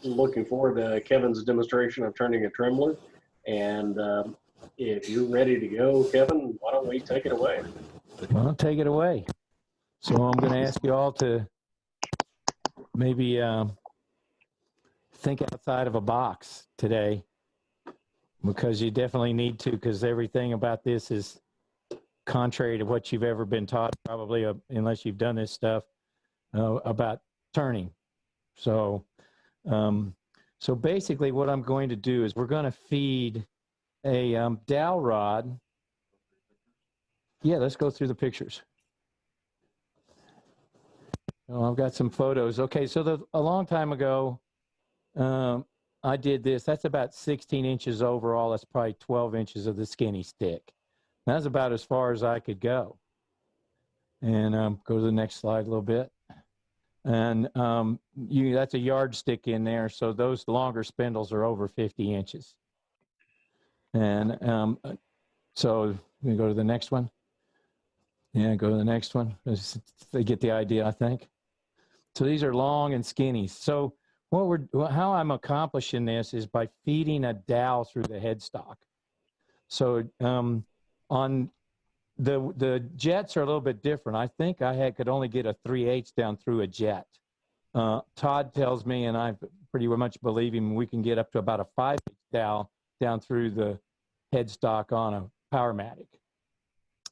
looking forward to Kevin's demonstration of turning a trembler. And if you're ready to go, Kevin, why don't we take it away? Well, take it away. So I'm going to ask you all to maybe think outside of a box today, because you definitely need to, because everything about this is contrary to what you've ever been taught, probably, unless you've done this stuff about turning. So, so basically what I'm going to do is we're going to feed a dowel rod. Yeah, let's go through the pictures. Oh, I've got some photos. Okay, so a long time ago, I did this. That's about 16 inches overall. That's probably 12 inches of the skinny stick. That's about as far as I could go. And go to the next slide a little bit. And that's a yardstick in there. So those longer spindles are over 50 inches. And so we go to the next one. Yeah, go to the next one. They get the idea, I think. So these are long and skinny. So how I'm accomplishing this is by feeding a dowel through the headstock. So on the jets are a little bit different. I think I could only get a 3/8 down through a jet. Todd tells me, and I pretty much believe him, we can get up to about a 5/8 dowel down through the headstock on a Powermatic,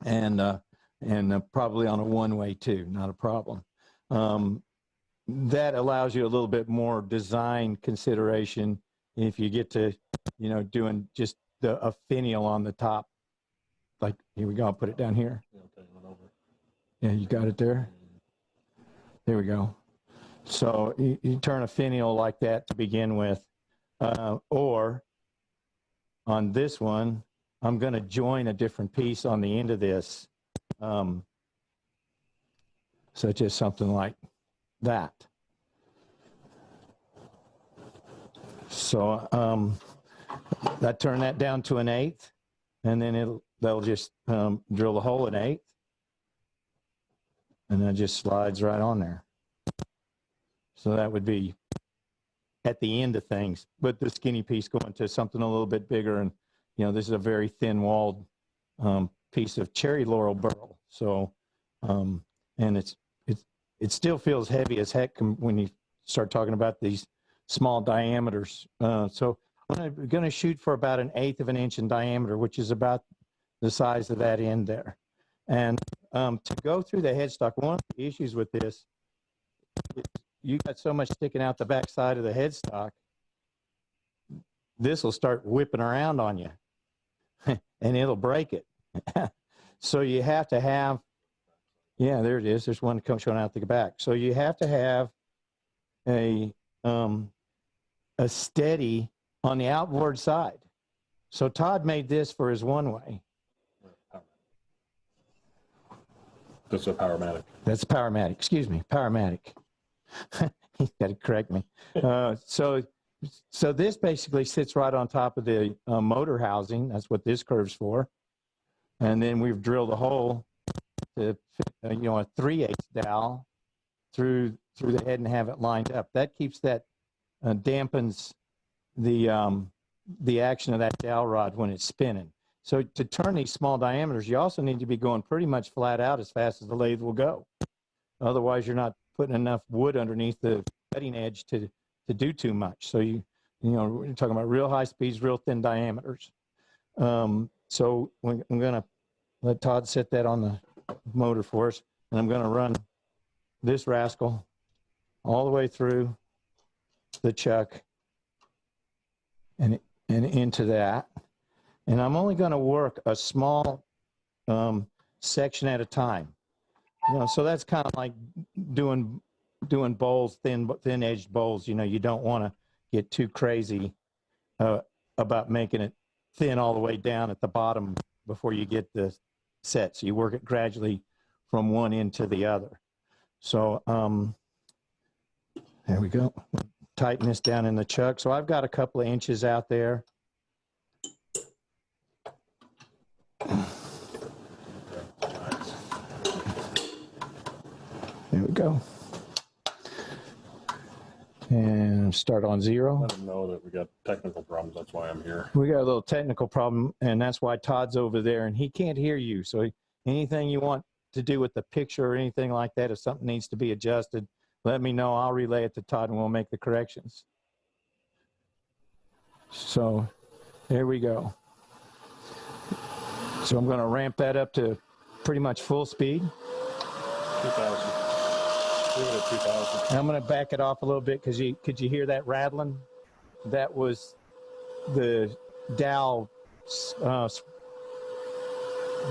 and probably on a one-way too, not a problem. That allows you a little bit more design consideration if you get to, doing just a finial on the top. Like, here we go, I'll put it down here. Yeah, you got it there? There we go. So you turn a finial like that to begin with. Or on this one, I'm going to join a different piece on the end of this, such as something like that. So I turn that down to an 1/8, and then they'll just drill the hole an 1/8, and that just slides right on there. So that would be at the end of things, but the skinny piece going to something a little bit bigger, and this is a very thin-walled piece of cherry laurel burl. So, and it still feels heavy as heck when you start talking about these small diameters. So I'm going to shoot for about 1/8 of an inch in diameter, which is about the size of that end there. And to go through the headstock, one of the issues with this is you got so much sticking out the back side of the headstock, this will start whipping around on you, and it'll break it. So you have to have, yeah, there it is. There's one showing out the back. So you have to have a steady on the outboard side. So Todd made this for his one-way. That's a Powermatic. That's a Powermatic. Excuse me, Powermatic. He's got to correct me. So this basically sits right on top of the motor housing. That's what this curve's for. And then we've drilled a hole to fit, a 3/8 dowel through the head and have it lined up. That keeps that, dampens the action of that dowel rod when it's spinning. So to turn these small diameters, you also need to be going pretty much flat out as fast as the lathe will go. Otherwise, you're not putting enough wood underneath the cutting edge to do too much. So we're talking about real high speeds, real thin diameters. So I'm going to let Todd set that on the motor for us, and I'm going to run this rascal all the way through the chuck and into that. And I'm only going to work a small section at a time. So that's kind of like doing bowls, thin-edged bowls. You don't want to get too crazy about making it thin all the way down at the bottom before you get the set. So you work it gradually from one end to the other. So there we go. Tighten this down in the chuck. So I've got a couple of inches out there. There we go. And going to start on 0. Let them know that we got technical problems. That's why I'm here. We got a little technical problem, and that's why Todd's over there, and he can't hear you. So anything you want to do with the picture or anything like that, if something needs to be adjusted, let me know. I'll relay it to Todd, and we'll make the corrections. So there we go. So I'm going to ramp that up to pretty much full speed. 2,000. Leave it at 2,000. And I'm going to back it off a little bit because could you hear that rattling? That was the DAW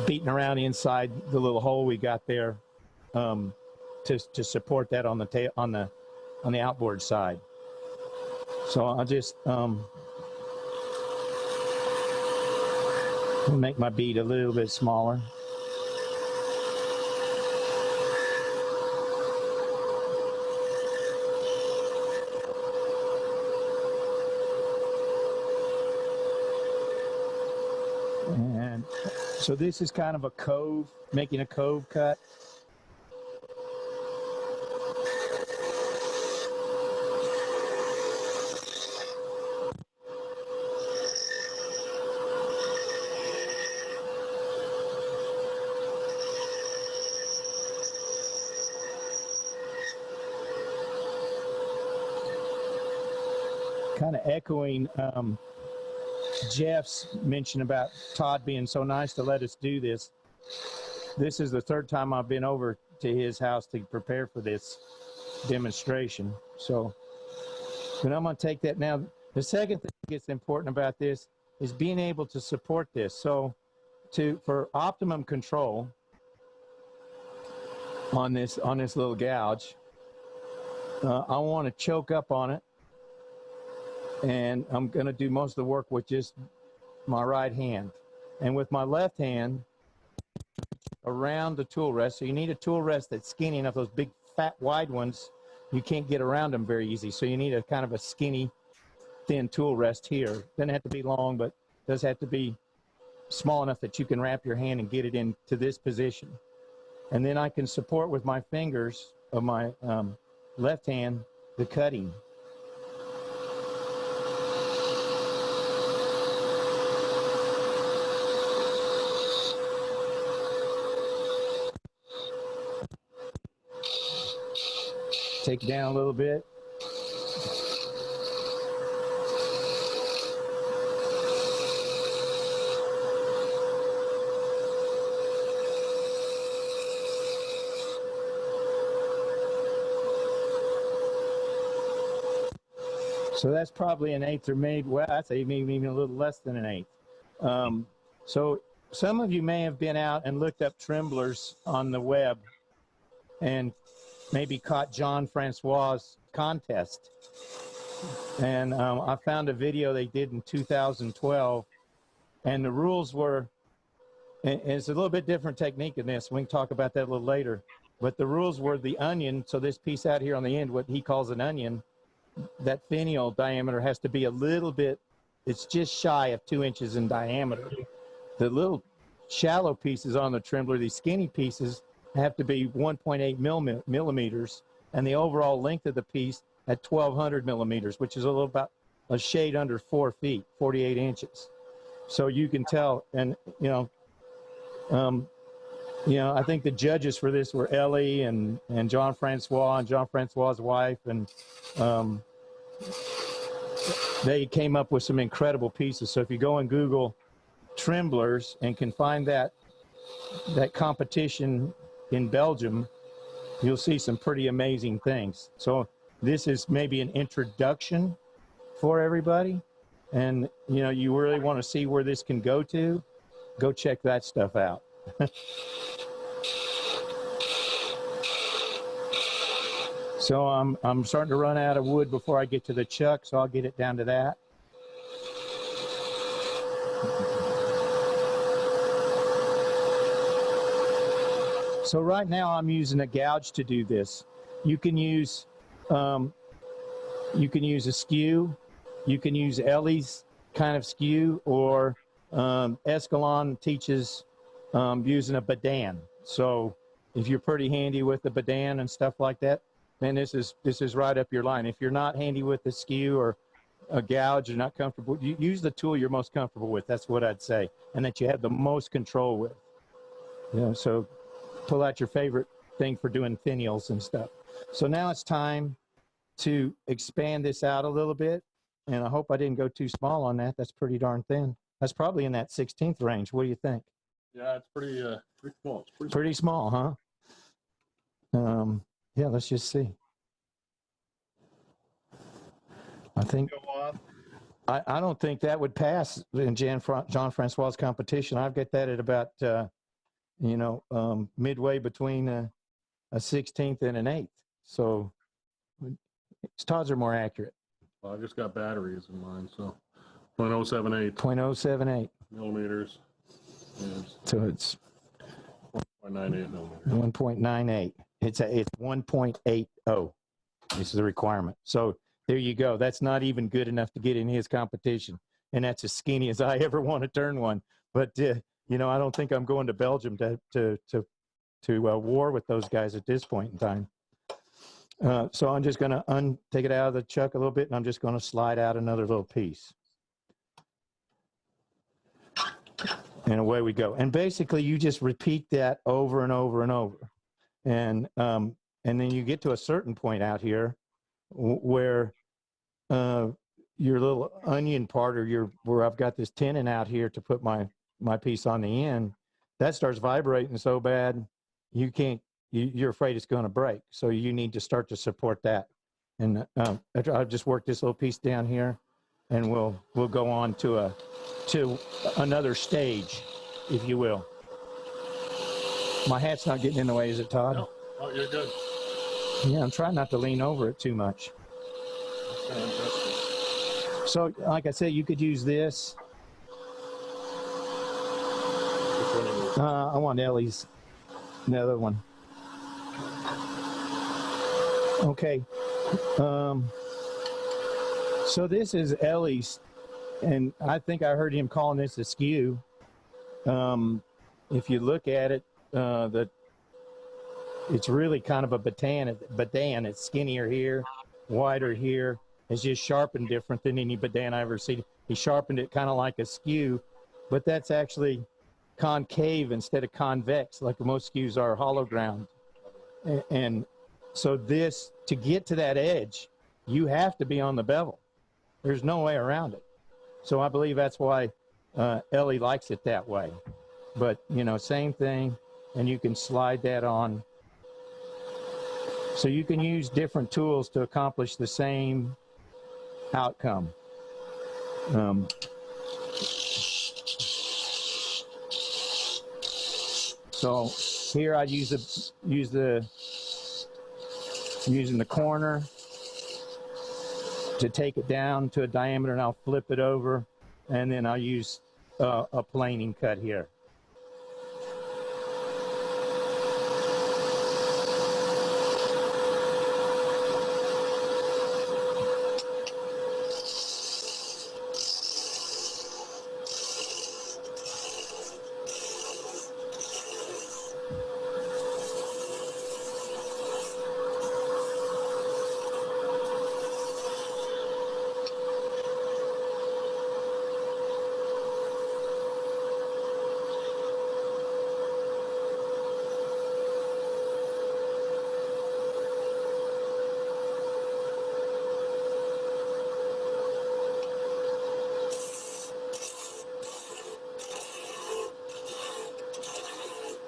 beating around inside the little hole we got there to support that on the outboard side. So I'll just make my beat a little bit smaller. And so this is kind of a cove, making a cove cut. Kind of echoing Jeff's mention about Todd being so nice to let us do this. This is the third time I've been over to his house to prepare for this demonstration. So, but I'm going to take that now. The second thing that's important about this is being able to support this. So, for optimum control on this little gouge, I want to choke up on it. And I'm going to do most of the work with just my right hand. And with my left hand, around the tool rest. So you need a tool rest that's skinny enough. Those big, fat, wide ones, you can't get around them very easy. So you need a kind of a skinny, thin tool rest here. Doesn't have to be long, but does have to be small enough that you can wrap your hand and get it into this position. And then I can support with my fingers of my left hand the cutting. Take it down a little bit. So that's probably an eighth, or maybe, well, I'd say maybe even a little less than an eighth. So some of you may have been out and looked up tremblers on the web and maybe caught John Francois's contest. And I found a video they did in 2012, and the rules were, and it's a little bit different technique in this. We can talk about that a little later. But the rules were the onion, so this piece out here on the end, what he calls an onion, that finial diameter has to be a little bit, it's just shy of 2 inches in diameter. The little shallow pieces on the trembler, these skinny pieces, have to be 1.8 millimeters, and the overall length of the piece at 1,200 millimeters, which is a little about a shade under 4 feet, 48 inches. So you can tell, and I think the judges for this were Ellie and John Francois and John Francois's wife, and they came up with some incredible pieces. So if you go and Google tremblers and can find that competition in Belgium, you'll see some pretty amazing things. So this is maybe an introduction for everybody, and you really want to see where this can go to, go check that stuff out. So I'm starting to run out of wood before I get to the chuck, so I'll get it down to that. So right now I'm using a gouge to do this. You can use a skew, you can use Ellie's kind of skew, or Escalon teaches using a badan. So if you're pretty handy with the badan and stuff like that, then this is right up your line. If you're not handy with the skew or a gouge, you're not comfortable, you use the tool you're most comfortable with. That's what I'd say, and that you have the most control with. You know, so pull out your favorite thing for doing finials and stuff. So now it's time to expand this out a little bit, and I hope I didn't go too small on that. That's pretty darn thin. That's probably in that 16th range. What do you think? Yeah, it's pretty small. It's Pretty small, huh? Yeah, let's just see. I think I don't think that would pass in John Francois' competition. I've got that at about midway between a 16th and an 8th. So Todd's are more accurate. Well, I just got batteries in mine, so 0.078 0.078. millimeters. And So it's 1.98 millimeters. 1.98. It's 1.80. This is the requirement. So there you go. That's not even good enough to get in his competition, and that's as skinny as I ever want to turn one. But I don't think I'm going to Belgium to war with those guys at this point in time. So I'm just going to take it out of the chuck a little bit, and I'm just going to slide out another little piece. And away we go. And basically, you just repeat that over and over and over. And then you get to a certain point out here where your little onion part, or where I've got this tenon out here to put my piece on the end, that starts vibrating so bad you can't. You're afraid it's going to break. So you need to start to support that. And I've just worked this little piece down here, and we'll go on to another stage, if you will. My hat's not getting in the way, is it, Todd? No. Oh, you're good. Yeah, I'm trying not to lean over it too much. So, like I said, you could use this. Which one are you? I want Ellie's, the other one. Okay. So this is Ellie's, and I think I heard him calling this a skew. If you look at it, it's really kind of a badan. It's skinnier here, wider here. It's just sharpened different than any badan I've ever seen. He sharpened it kind of like a skew, but that's actually concave instead of convex, like most skews are hollow ground. And so this, to get to that edge, you have to be on the bevel. There's no way around it. So I believe that's why Ellie likes it that way. But, same thing, and you can slide that on. So you can use different tools to accomplish the same outcome. So here I using the corner to take it down to a diameter, and I'll flip it over, and then I'll use a planing cut here.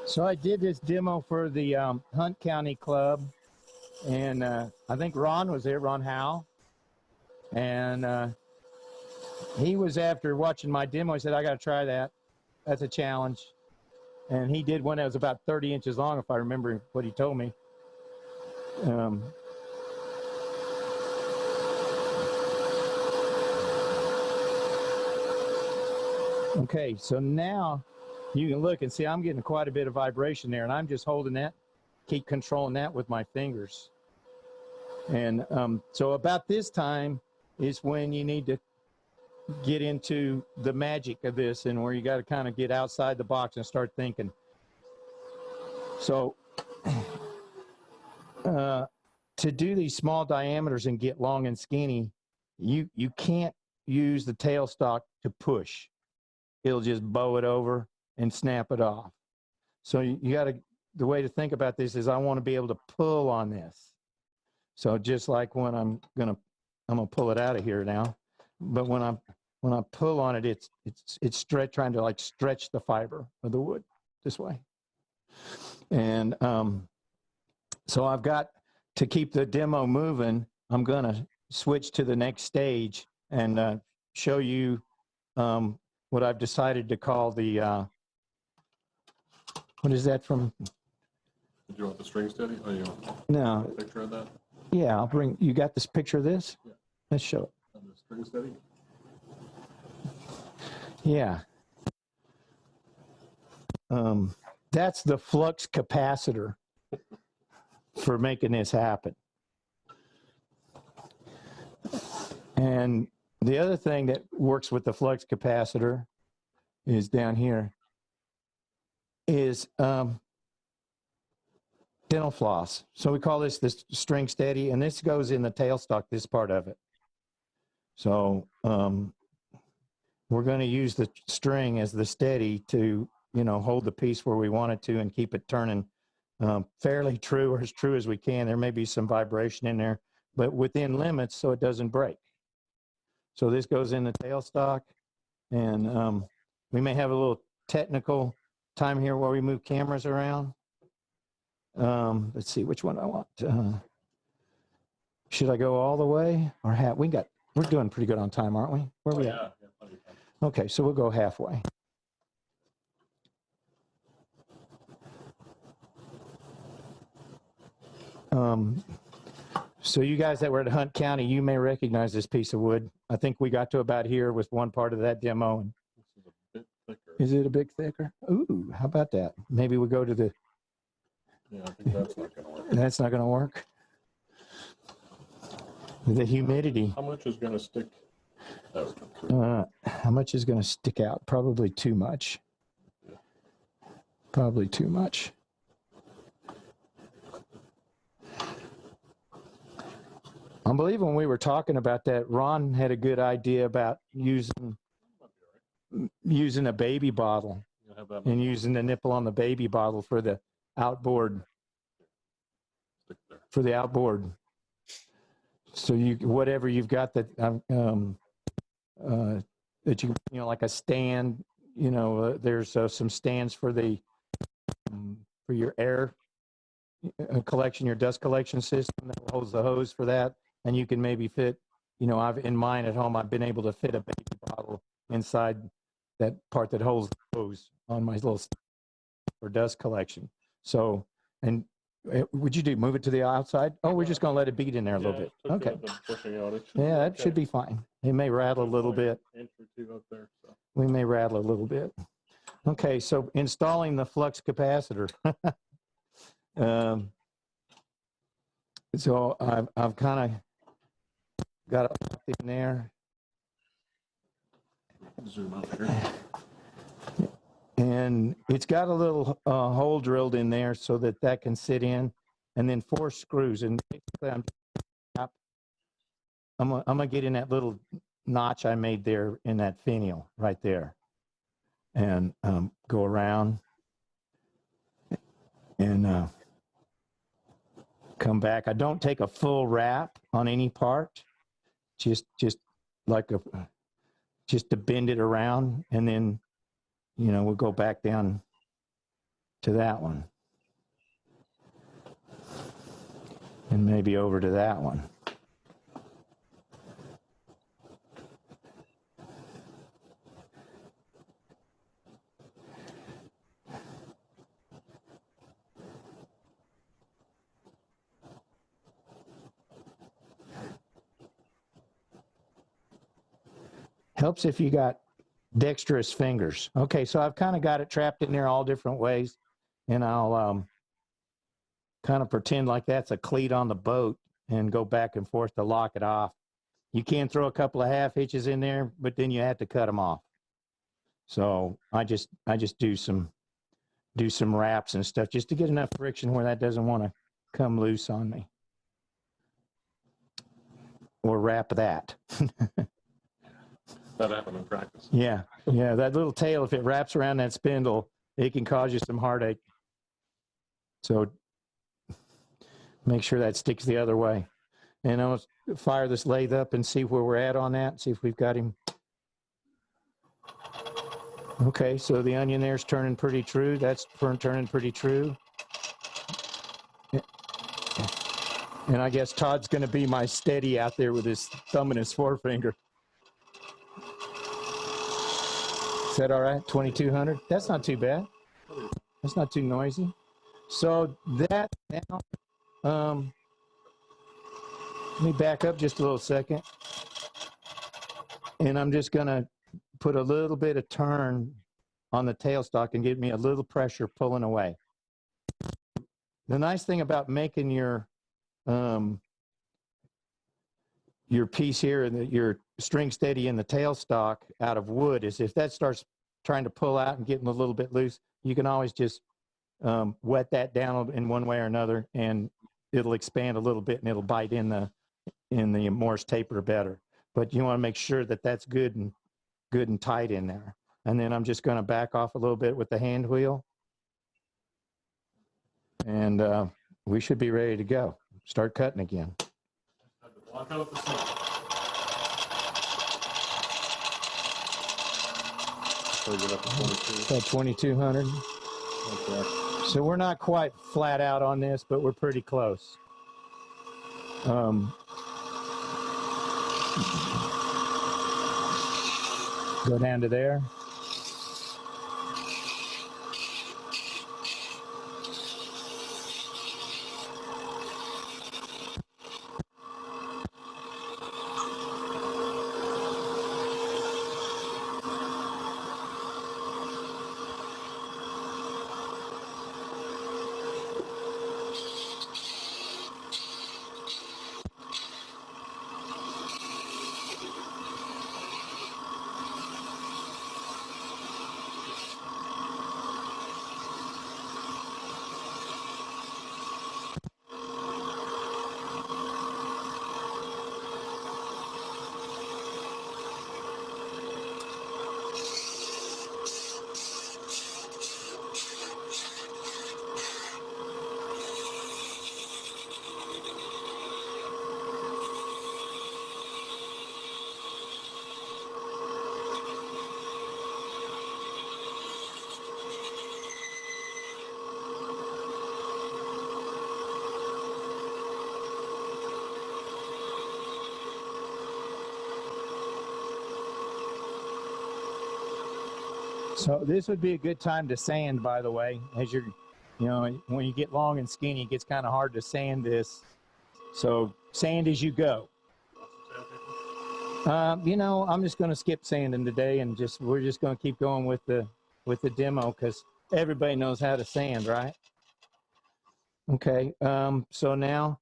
So I did this demo for the Hunt County Club, and I think Ron was there, Ron Howe, and he was, after watching my demo, he said, I got to try that. That's a challenge. And he did one that was about 30 inches long, if I remember what he told me. Okay, so now you can look and see I'm getting quite a bit of vibration there, and I'm just holding that, keep controlling that with my fingers. And so about this time is when you need to get into the magic of this, and where you got to kind of get outside the box and start to to do these small diameters and get long and skinny, you can't use the tailstock to push. It'll just bow it over and snap it off. So you got to, the way to think about this is I want to be able to pull on this. So just like when I'm gonna pull it out of here now, but when I pull on it, it's trying to like stretch the fiber of the wood this way. And so I've got to keep the demo moving. I'm gonna switch to the next stage and show you what I've decided to call the what is that from? Did you want the string steady? Oh, you want No. a picture of that? Yeah, I'll bring. You got this picture of this? Yeah. Let's show it. On the string steady? Yeah. That's the flux capacitor for making this happen. And the other thing that works with the flux capacitor is down here is dental floss. So we call this string steady, and this goes in the tailstock, this part of it. So we're going to use the string as the steady to, you know, hold the piece where we want it to and keep it turning fairly true, or as true as we can. There may be some vibration in there, but within limits so it doesn't break. So this goes in the tailstock, and we may have a little technical time here where we move cameras around. Let's see which one I want. Should I go all the way or half? We're doing pretty good on time, aren't we? Where are we at? Yeah, plenty of time. Okay, so we'll go halfway. So you guys that were at Hunt County, you may recognize this piece of wood. I think we got to about here with one part of that demo. And This is a bit thicker. is it a bit thicker? Ooh, how about that? Maybe we'll go to the, Yeah, I think that's not going to work. that's not going to work. The humidity. How much is going to stick out? How much is going to stick out? Probably too much. Probably too much. I believe when we were talking about that, Ron had a good idea about using a baby bottle You'll have that and using the nipple on the baby bottle for the outboard. stick there. For the outboard. So you, whatever you've got that that you know, like a stand, you know, there's some stands for the for your air collection, your dust collection system that holds the hose for that, and you can maybe fit, you know, in mine at home, I've been able to fit a baby bottle inside that part that holds the hose on my little for dust collection. So, and would you move it to the outside? Oh, we're just going to let it beat in there a little bit. Okay. Yeah, that should be fine. It may rattle a little bit. Inch or two up there. So. We may rattle a little bit. Okay, so installing the flux capacitor. So I've kind of got it up in there. Zoom out here. And it's got a little hole drilled in there so that can sit in, and then 4 screws. And basically I'm gonna get in that little notch I made there in that finial right there, and go around and come back. I don't take a full wrap on any part, just like just to bend it around, and then, you know, we'll go back down to that one. And maybe over to that one. Helps if you got dexterous fingers. Okay, so I've kind of got it trapped in there all different ways, and I'll kind of pretend like that's a cleat on the boat and go back and forth to lock it off. You can throw a couple of half hitches in there, but then you have to cut them off. So I just do some wraps and stuff just to get enough friction where that doesn't want to come loose on me. or wrap that. That happened in practice. Yeah, that little tail, if it wraps around that spindle, it can cause you some heartache. So make sure that sticks the other way. And I'll fire this lathe up and see where we're at on that, see if we've got him. Okay, so the onion there's turning pretty true. That's turning pretty true. And I guess Todd's going to be my steady out there with his thumb and his forefinger. Is that all right? 2200? That's not too bad. That's not too noisy. So that now, let me back up just a little second. And I'm just going to put a little bit of turn on the tailstock and give me a little pressure pulling away. The nice thing about making your piece here and your string steady in the tailstock out of wood is if that starts trying to pull out and getting a little bit loose, you can always just wet that down in one way or another, and it'll expand a little bit and it'll bite in the Morse taper better. But you want to make sure that that's good and tight in there. And then I'm just going to back off a little bit with the hand wheel, and we should be ready to go. Start cutting again. Block out the seat. So get up to 22. About 2200. Okay. So we're not quite flat out on this, but we're pretty close. Go down to there. So this would be a good time to sand, by the way, as you're, when you get long and skinny, it gets kind of hard to sand this. So sand as you go. I'm just going to skip sanding today, and we're just going to keep going with the demo because everybody knows how to sand, right? Okay. So now,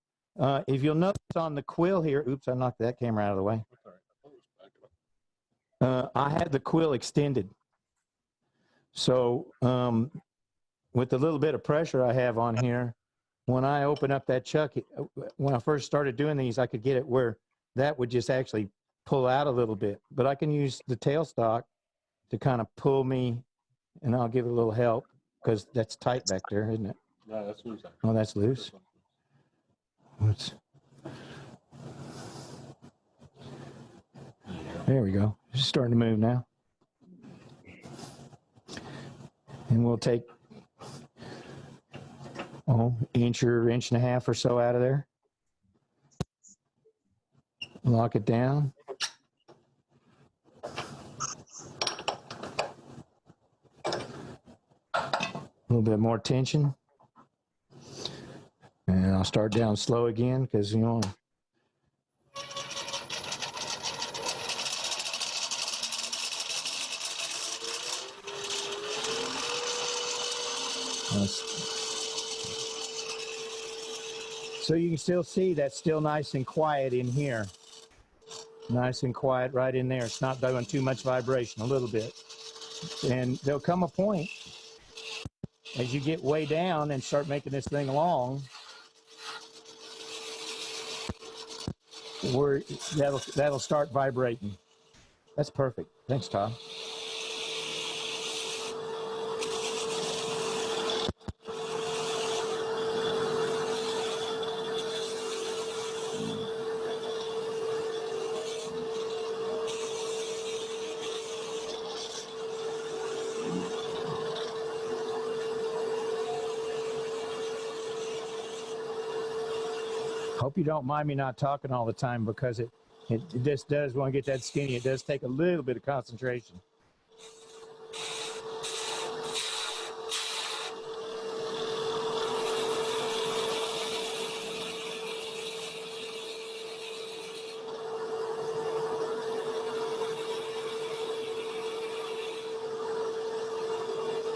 if you'll notice on the quill here, oops, I knocked that camera out of the way. I had the quill extended. So with the little bit of pressure I have on here, when I open up that chuck, when I first started doing these, I could get it where that would just actually pull out a little bit. But I can use the tailstock to kind of pull me, and I'll give it a little help because that's tight back there, isn't it? No, that's loose. Oh, that's loose. There we go. It's starting to move now. And we'll take inch or inch and a half or so out of there. Lock it down. A little bit more tension. And I'll start down slow again because, so you can still see that's still nice and quiet in here. Nice and quiet right in there. It's not doing too much vibration, a little bit. And there'll come a point as you get way down and start making this thing long where that'll start vibrating. That's perfect. Thanks, Todd. Hope you don't mind me not talking all the time, because it just does, when I get that skinny, it does take a little bit of concentration.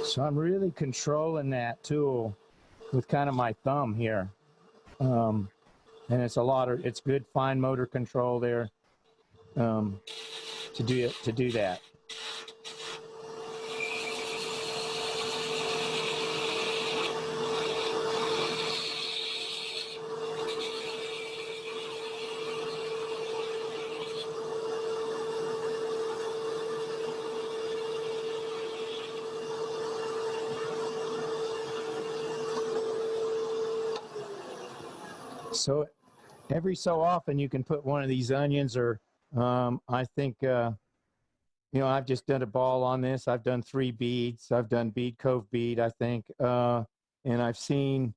So I'm really controlling that tool with kind of my thumb here. And it's it's good fine motor control there to do that. So every so often you can put one of these onions, or I think, I've just done a ball on this. I've done 3 beads. I've done bead, cove bead, I think. And I've seen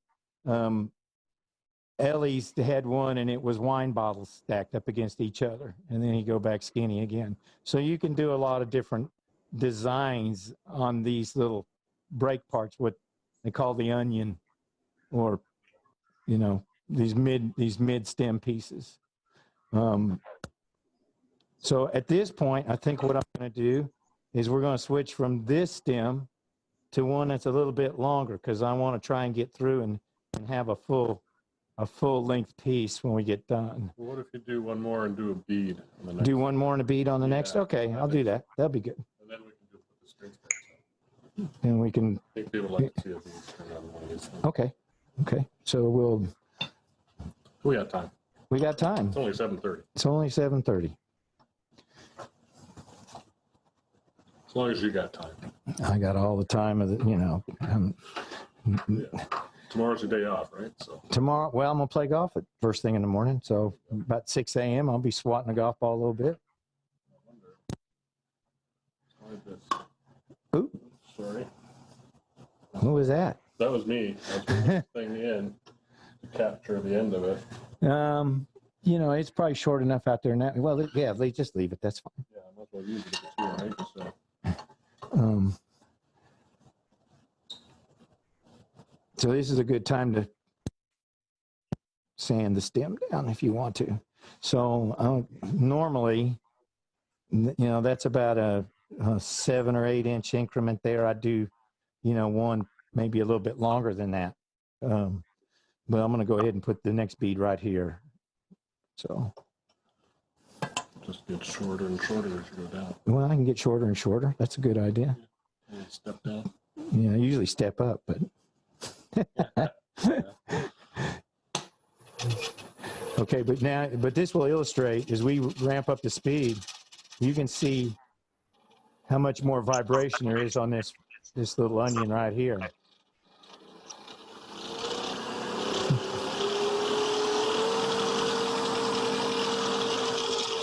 Ellie's had one, and it was wine bottles stacked up against each other. And then you go back skinny again. So you can do a lot of different designs on these little break parts, what they call the onion, or, these mid stem pieces. So at this point, I think what I'm going to do is we're going to switch from this stem to one that's a little bit longer, because I want to try and get through and have a full length piece when we get done. Well, what if you do one more and do a bead on the next? Do one more and a bead on the next? Okay, I'll do that. That'll be good. And then we can just put the strings back up. And we can. I think people like to see a bead turned on one of these things. Okay. So We got time. we got time. It's only 7:30. It's only 7:30. As long as you got time. I got all the time of the, Tomorrow's your day off, right? So tomorrow, well, I'm going to play golf at first thing in the morning. So about 6 a.m., I'll be swatting the golf ball a little bit. Ooh, sorry. what was that? That was me. I was putting this thing in to capture the end of it. It's probably short enough out there now. Well, just leave it. That's fine. Yeah, I might as well use it if it's here, right? So. So this is a good time to sand the stem down if you want to. So normally, that's about a 7 or 8 inch increment there. I do, one maybe a little bit longer than that. But I'm going to go ahead and put the next bead right here. So Just get shorter and shorter as you go down. well, I can get shorter and shorter. That's a good idea. Yeah, step down. Yeah, I usually step up, but. Okay, but this will illustrate, as we ramp up the speed, you can see how much more vibration there is on this little onion right here.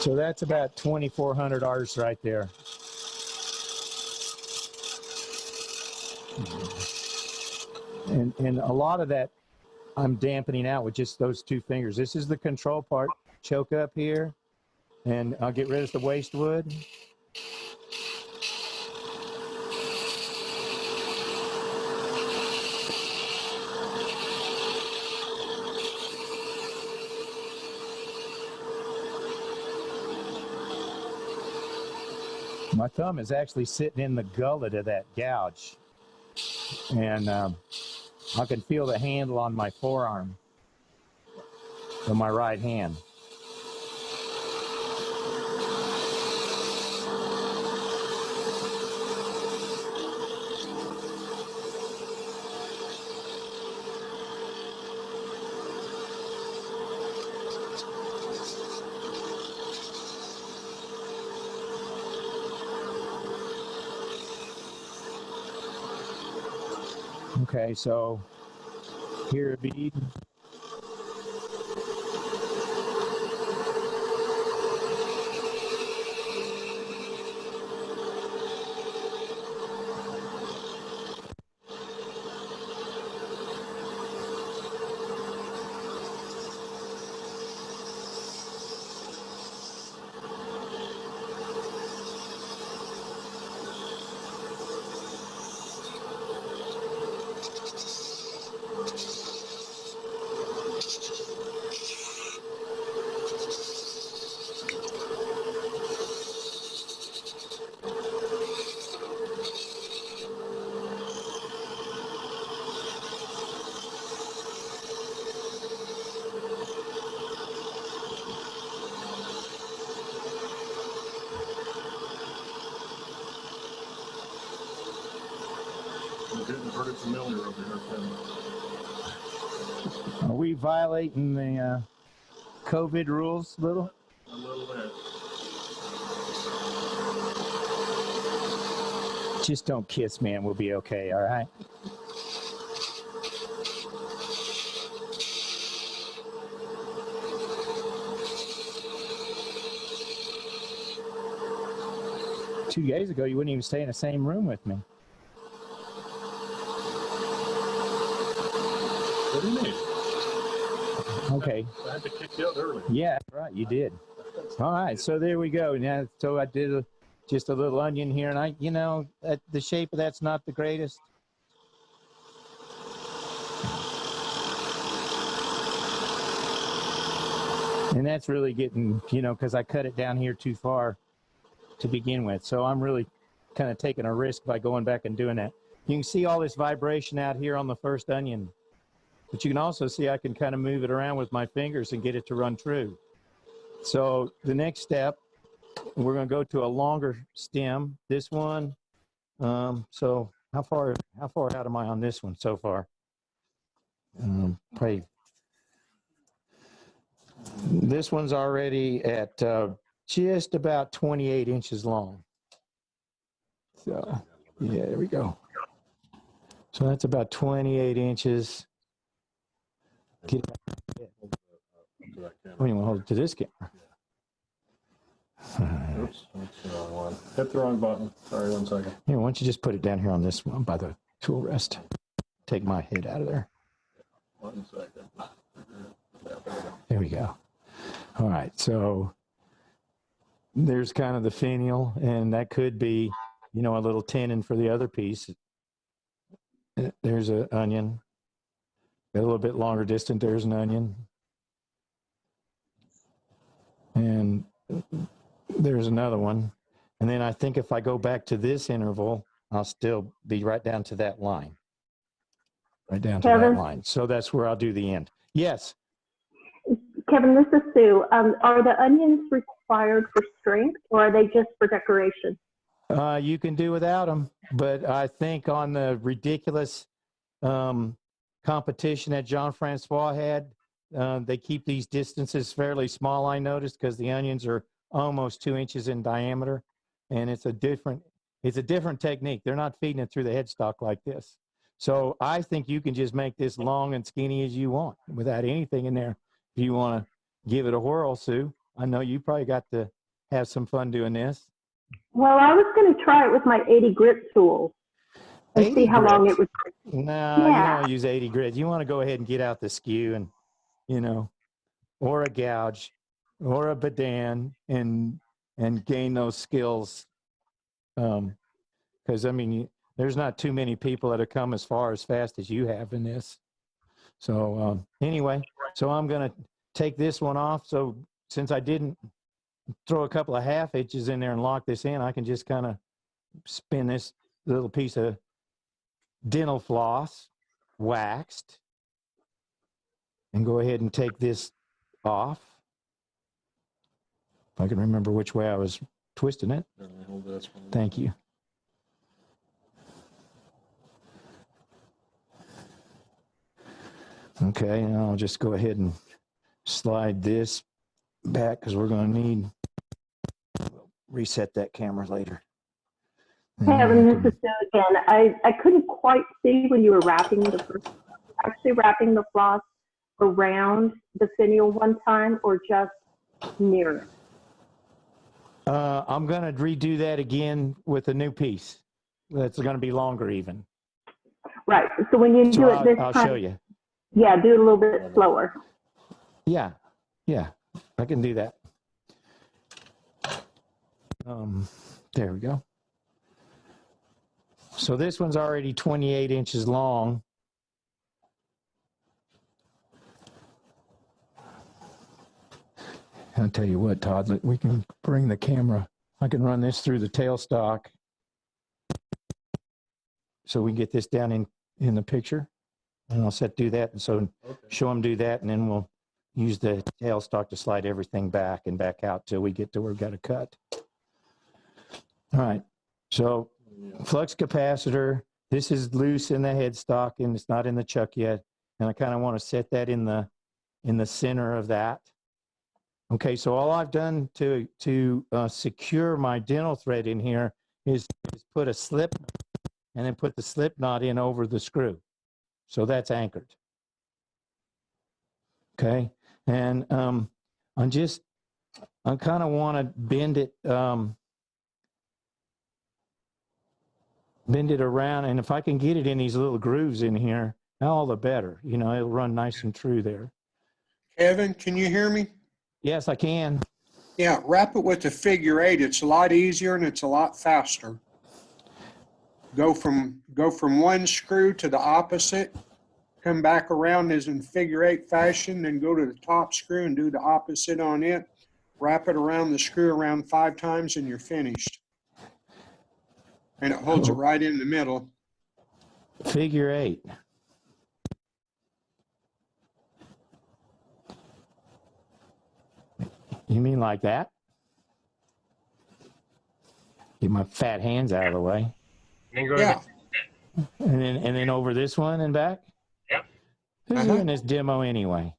So that's about 2,400 Rs right there. And a lot of that I'm dampening out with just those 2 fingers. This is the control part. Choke up here, and I'll get rid of the waste wood. My thumb is actually sitting in the gullet of that gouge. And I can feel the handle on my forearm of my right hand. Okay, so here it be. I'm getting pretty familiar over here, Kevin. Are we violating the COVID rules, little? A little bit. Just don't kiss me and we'll be okay, all right? Two days ago, you wouldn't even stay in the same room with me. What do you mean? Okay. I had to kick you out early. Yeah, right, you did. All right, so there we go. Now, so I did just a little onion here, and the shape of that's not the greatest. And that's really getting, because I cut it down here too far to begin with. So I'm really kind of taking a risk by going back and doing that. You can see all this vibration out here on the first onion. But you can also see I can kind of move it around with my fingers and get it to run true. So the next step, we're going to go to a longer stem. This one. So how far out am I on this one so far? Probably. This one's already at just about 28 inches long. So yeah, there we go. So that's about 28 inches. Get it. Oh, you want to hold it to this camera? Oops, that's the wrong one. Hit the wrong button. Sorry, 1 second. Here, why don't you just put it down here on this one by the tool rest? Take my head out of there. 1 second. There we go. All right, so there's kind of the finial, and that could be, a little tenon for the other piece. There's an onion. A little bit longer distant, there's an onion. And there's another one. And then I think if I go back to this interval, I'll still be right down to that line. Right down to that line. So that's where I'll do the end. Yes. Kevin, this is Sue. Are the onions required for strength, or are they just for decoration? You can do without them, but I think on the ridiculous competition that Jean Francois had, they keep these distances fairly small, I noticed, because the onions are almost 2 inches in diameter, and it's a different technique. They're not feeding it through the headstock like this. So I think you can just make this long and skinny as you want without anything in there. If you want to give it a whirl, Sue, I know you probably got to have some fun doing this. Well, I was going to try it with my 80 grit tool and see how long it would take. No, you don't want to use 80 grit. You want to go ahead and get out the skew and, or a gouge or a badan and gain those skills. Because, there's not too many people that have come as far as fast as you have in this. So anyway, so I'm going to take this one off. So since I didn't throw a couple of half inches in there and lock this in, I can just kind of spin this little piece of dental floss, waxed, and go ahead and take this off. If I can remember which way I was twisting it. Thank you. Okay, and I'll just go ahead and slide this back because we're going to need reset that camera later. And then I Kevin, this can- is Sue again. I couldn't quite see when you were wrapping the first, actually wrapping the floss around the finial one time or just near it. I'm going to redo that again with a new piece. That's going to be longer even. Right. So when you So do it this I'll time, show you. yeah, do it a little bit slower. Yeah, yeah, I can do that. There we go. So this one's already 28 inches long. I'll tell you what, Todd, we can bring the camera. I can run this through the tailstock so we can get this down in the picture. And I'll do that. And so show them do that. And then we'll use the tailstock to slide everything back and back out till we get to where we've got to cut. All right. So flux capacitor, this is loose in the headstock and it's not in the chuck yet. And I kind of want to set that in the center of that. Okay, so all I've done to secure my dental thread in here is put a slip and then put the slip knot in over the screw. So that's anchored. Okay, and I kind of want to bend it around, and if I can get it in these little grooves in here, all the better. You know, it'll run nice and true there. Kevin, can you hear me? Yes, I can. Yeah, wrap it with a figure eight. It's a lot easier and it's a lot faster. Go from one screw to the opposite, come back around as in figure eight fashion, then go to the top screw and do the opposite on it. Wrap it around the screw around 5 times and you're finished. And it holds it right in the middle. Figure eight. You mean like that? Get my fat hands out of the way. Yeah. And then over this one and back? Yep. Who's doing this demo anyway?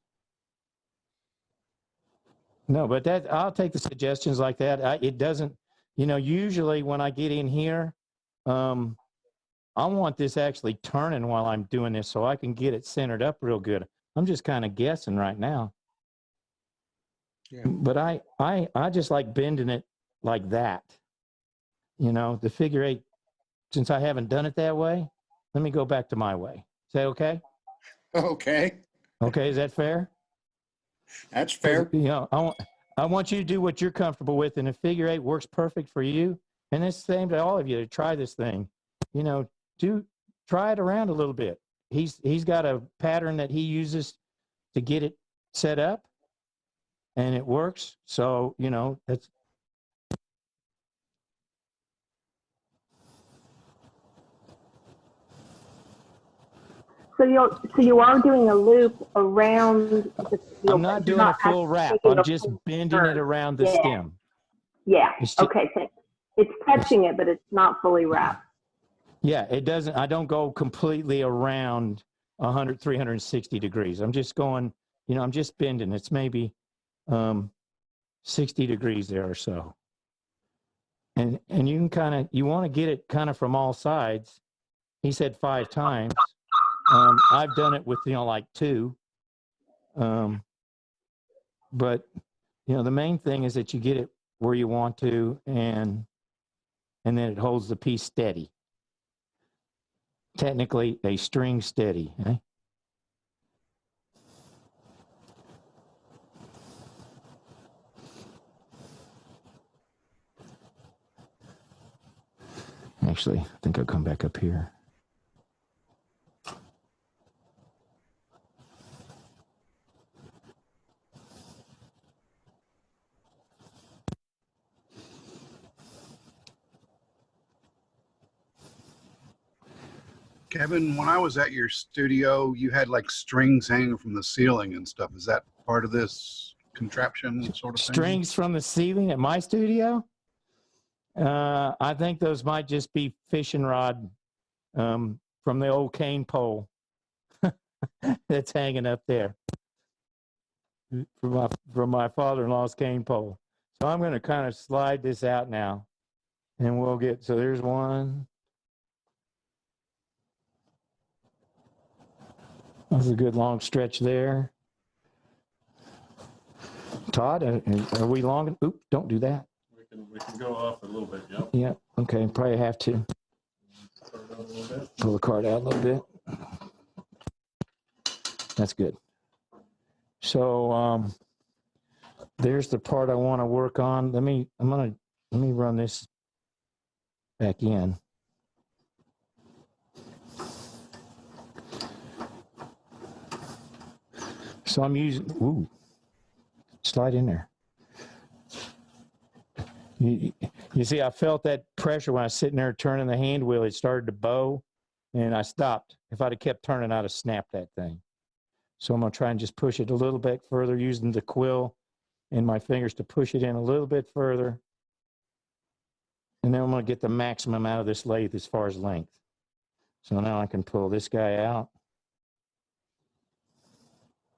No, but I'll take the suggestions like that. It doesn't, usually when I get in here, I want this actually turning while I'm doing this so I can get it centered up real good. I'm just kind of guessing right now. Yeah. But I just like bending it like that. The figure eight, since I haven't done it that way, let me go back to my way. Is that okay? Okay. Okay, is that fair? That's fair. I want you to do what you're comfortable with, and if figure eight works perfect for you, and it's the same to all of you to try this thing. Try it around a little bit. He's got a pattern that he uses to get it set up, and it works. So that's. So you are doing a loop around the steel. I'm not doing a full wrap. I'm just bending it around the stem. Yeah. Just, okay. So it's touching it, but it's not fully wrapped. Yeah, it doesn't. I don't go completely around 360 degrees. I'm just going. I'm just bending. It's maybe 60 degrees there or so. And you can you want to get it kind of from all sides. He said 5 times. I've done it with like 2. But the main thing is that you get it where you want to, and then it holds the piece steady. Technically, a string steady. Eh? Actually, I think I'll come back up here. Kevin, when I was at your studio, you had like strings hanging from the ceiling and stuff. Is that part of this contraption sort of thing? Strings from the ceiling at my studio? I think those might just be fishing rod from the old cane pole that's hanging up there from my father-in-law's cane pole. So I'm going to kind of slide this out now. And we'll get, so there's one. That's a good long stretch there. Todd, are we long? Oop, don't do that. We can go off a little bit, yep. Yeah, okay, probably have to Start out a little bit. pull the card out a little bit. That's good. So there's the part I want to work on. Let me run this back in. So I'm using, ooh, slide in there. You see, I felt that pressure when I was sitting there turning the hand wheel. It started to bow, and I stopped. If I'd have kept turning, I'd have snapped that thing. So I'm going to try and just push it a little bit further using the quill and my fingers to push it in a little bit further. And then I'm going to get the maximum out of this lathe as far as length. So now I can pull this guy out.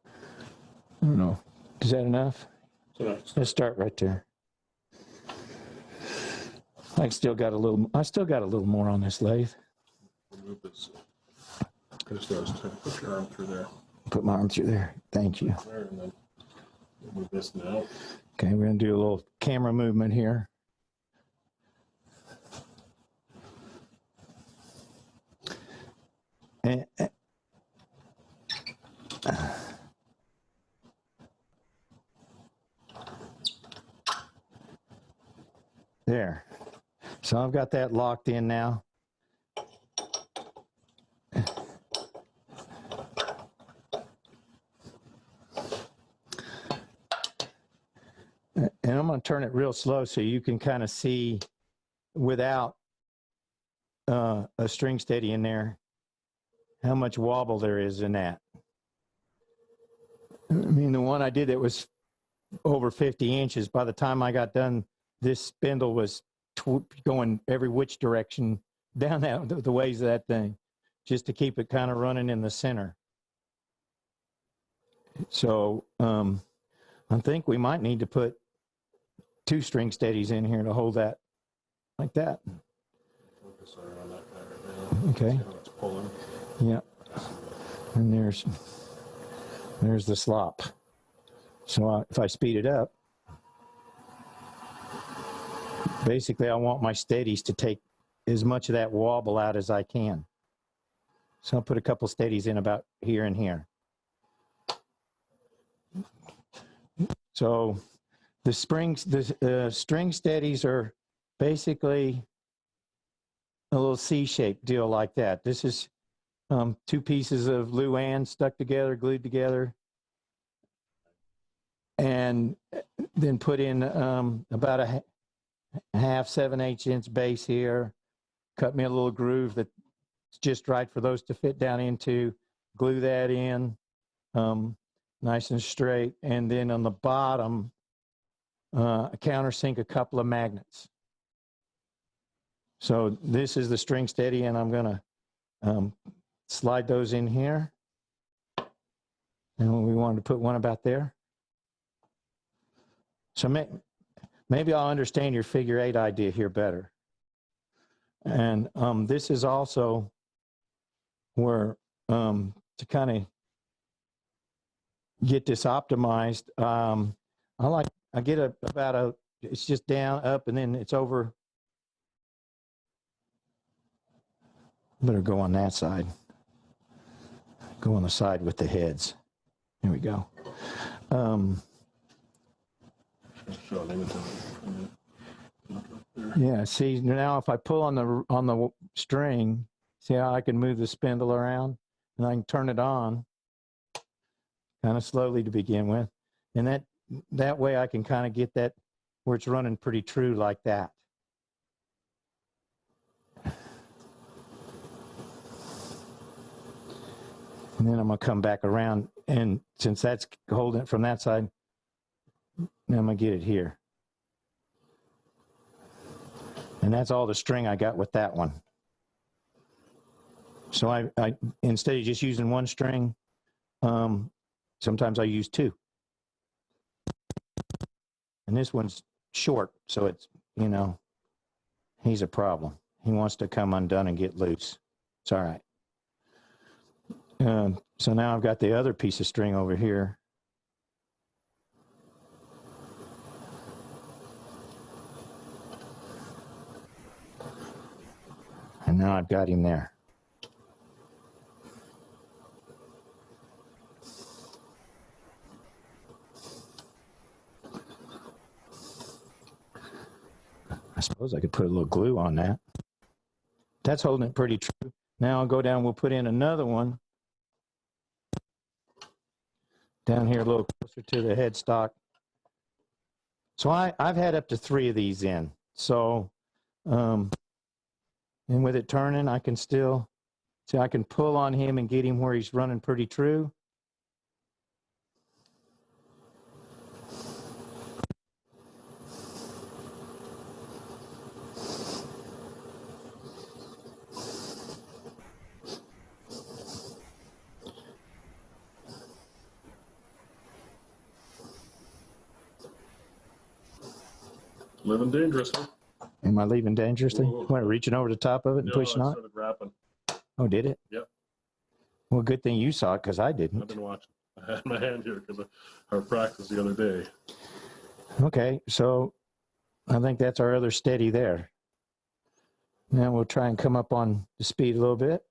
I don't know. Is that enough? So that's Let's start right there. I still got a little more on this lathe. move this. Just those two. Put your arm through there. Put my arm through there. Thank you. There, and then move this now. Okay, we're going to do a little camera movement here. And, there. So I've got that locked in now. And I'm going to turn it real slow so you can kind of see without a string steady in there how much wobble there is in that. I mean, the one I did that was over 50 inches. By the time I got done, this spindle was going every which direction down the ways of that thing, just to keep it kind of running in the center. So I think we might need to put 2 string steadies in here to hold that like that. Focus on that guy right now. Okay. See how it's pulling. Yeah. And there's the slop. So if I speed it up, basically I want my steadies to take as much of that wobble out as I can. So I'll put a couple steadies in about here and here. So the string steadies are basically a little C-shaped deal like that. This is 2 pieces of Luan stuck together, glued together, and then put in about a half 7/8 inch base here. Cut me a little groove that's just right for those to fit down into. Glue that in nice and straight, and then on the bottom countersink a couple of magnets. So this is the string steady, and I'm going to slide those in here. And we wanted to put one about there. So maybe I'll understand your figure 8 idea here better. And this is also where to kind of get this optimized. I get it's just down, up, and then it's over. Better go on that side. Go on the side with the heads. Here we go. Show an image of it. Yeah, see, now if I pull on the string, see how I can move the spindle around, and I can turn it on kind of slowly to begin with. And that way I can kind of get that where it's running pretty true like that. And then I'm going to come back around, and since that's holding it from that side, now I'm going to get it here. And that's all the string I got with that one. So I instead of just using 1 string, sometimes I use 2. And this one's short, so it's, He's a problem. He wants to come undone and get loose. It's all right. So now I've got the other piece of string over here. And now I've got him there. I suppose I could put a little glue on that. That's holding it pretty true. Now I'll go down, we'll put in another one down here a little closer to the headstock. So I've had up to 3 of these in. So, and with it turning, I can still, see, I can pull on him and get him where he's running pretty true. Living dangerously. Am I leaving dangerously? Whoa. What, reaching over the top of it and No, pushing I on it? started rapping. Oh, did it? Yep. Well, good thing you saw it because I I've didn't. been watching. I had my hand here because of our practice the other day. Okay, so I think that's our other steady there. Now we'll try and come up on the speed a little bit.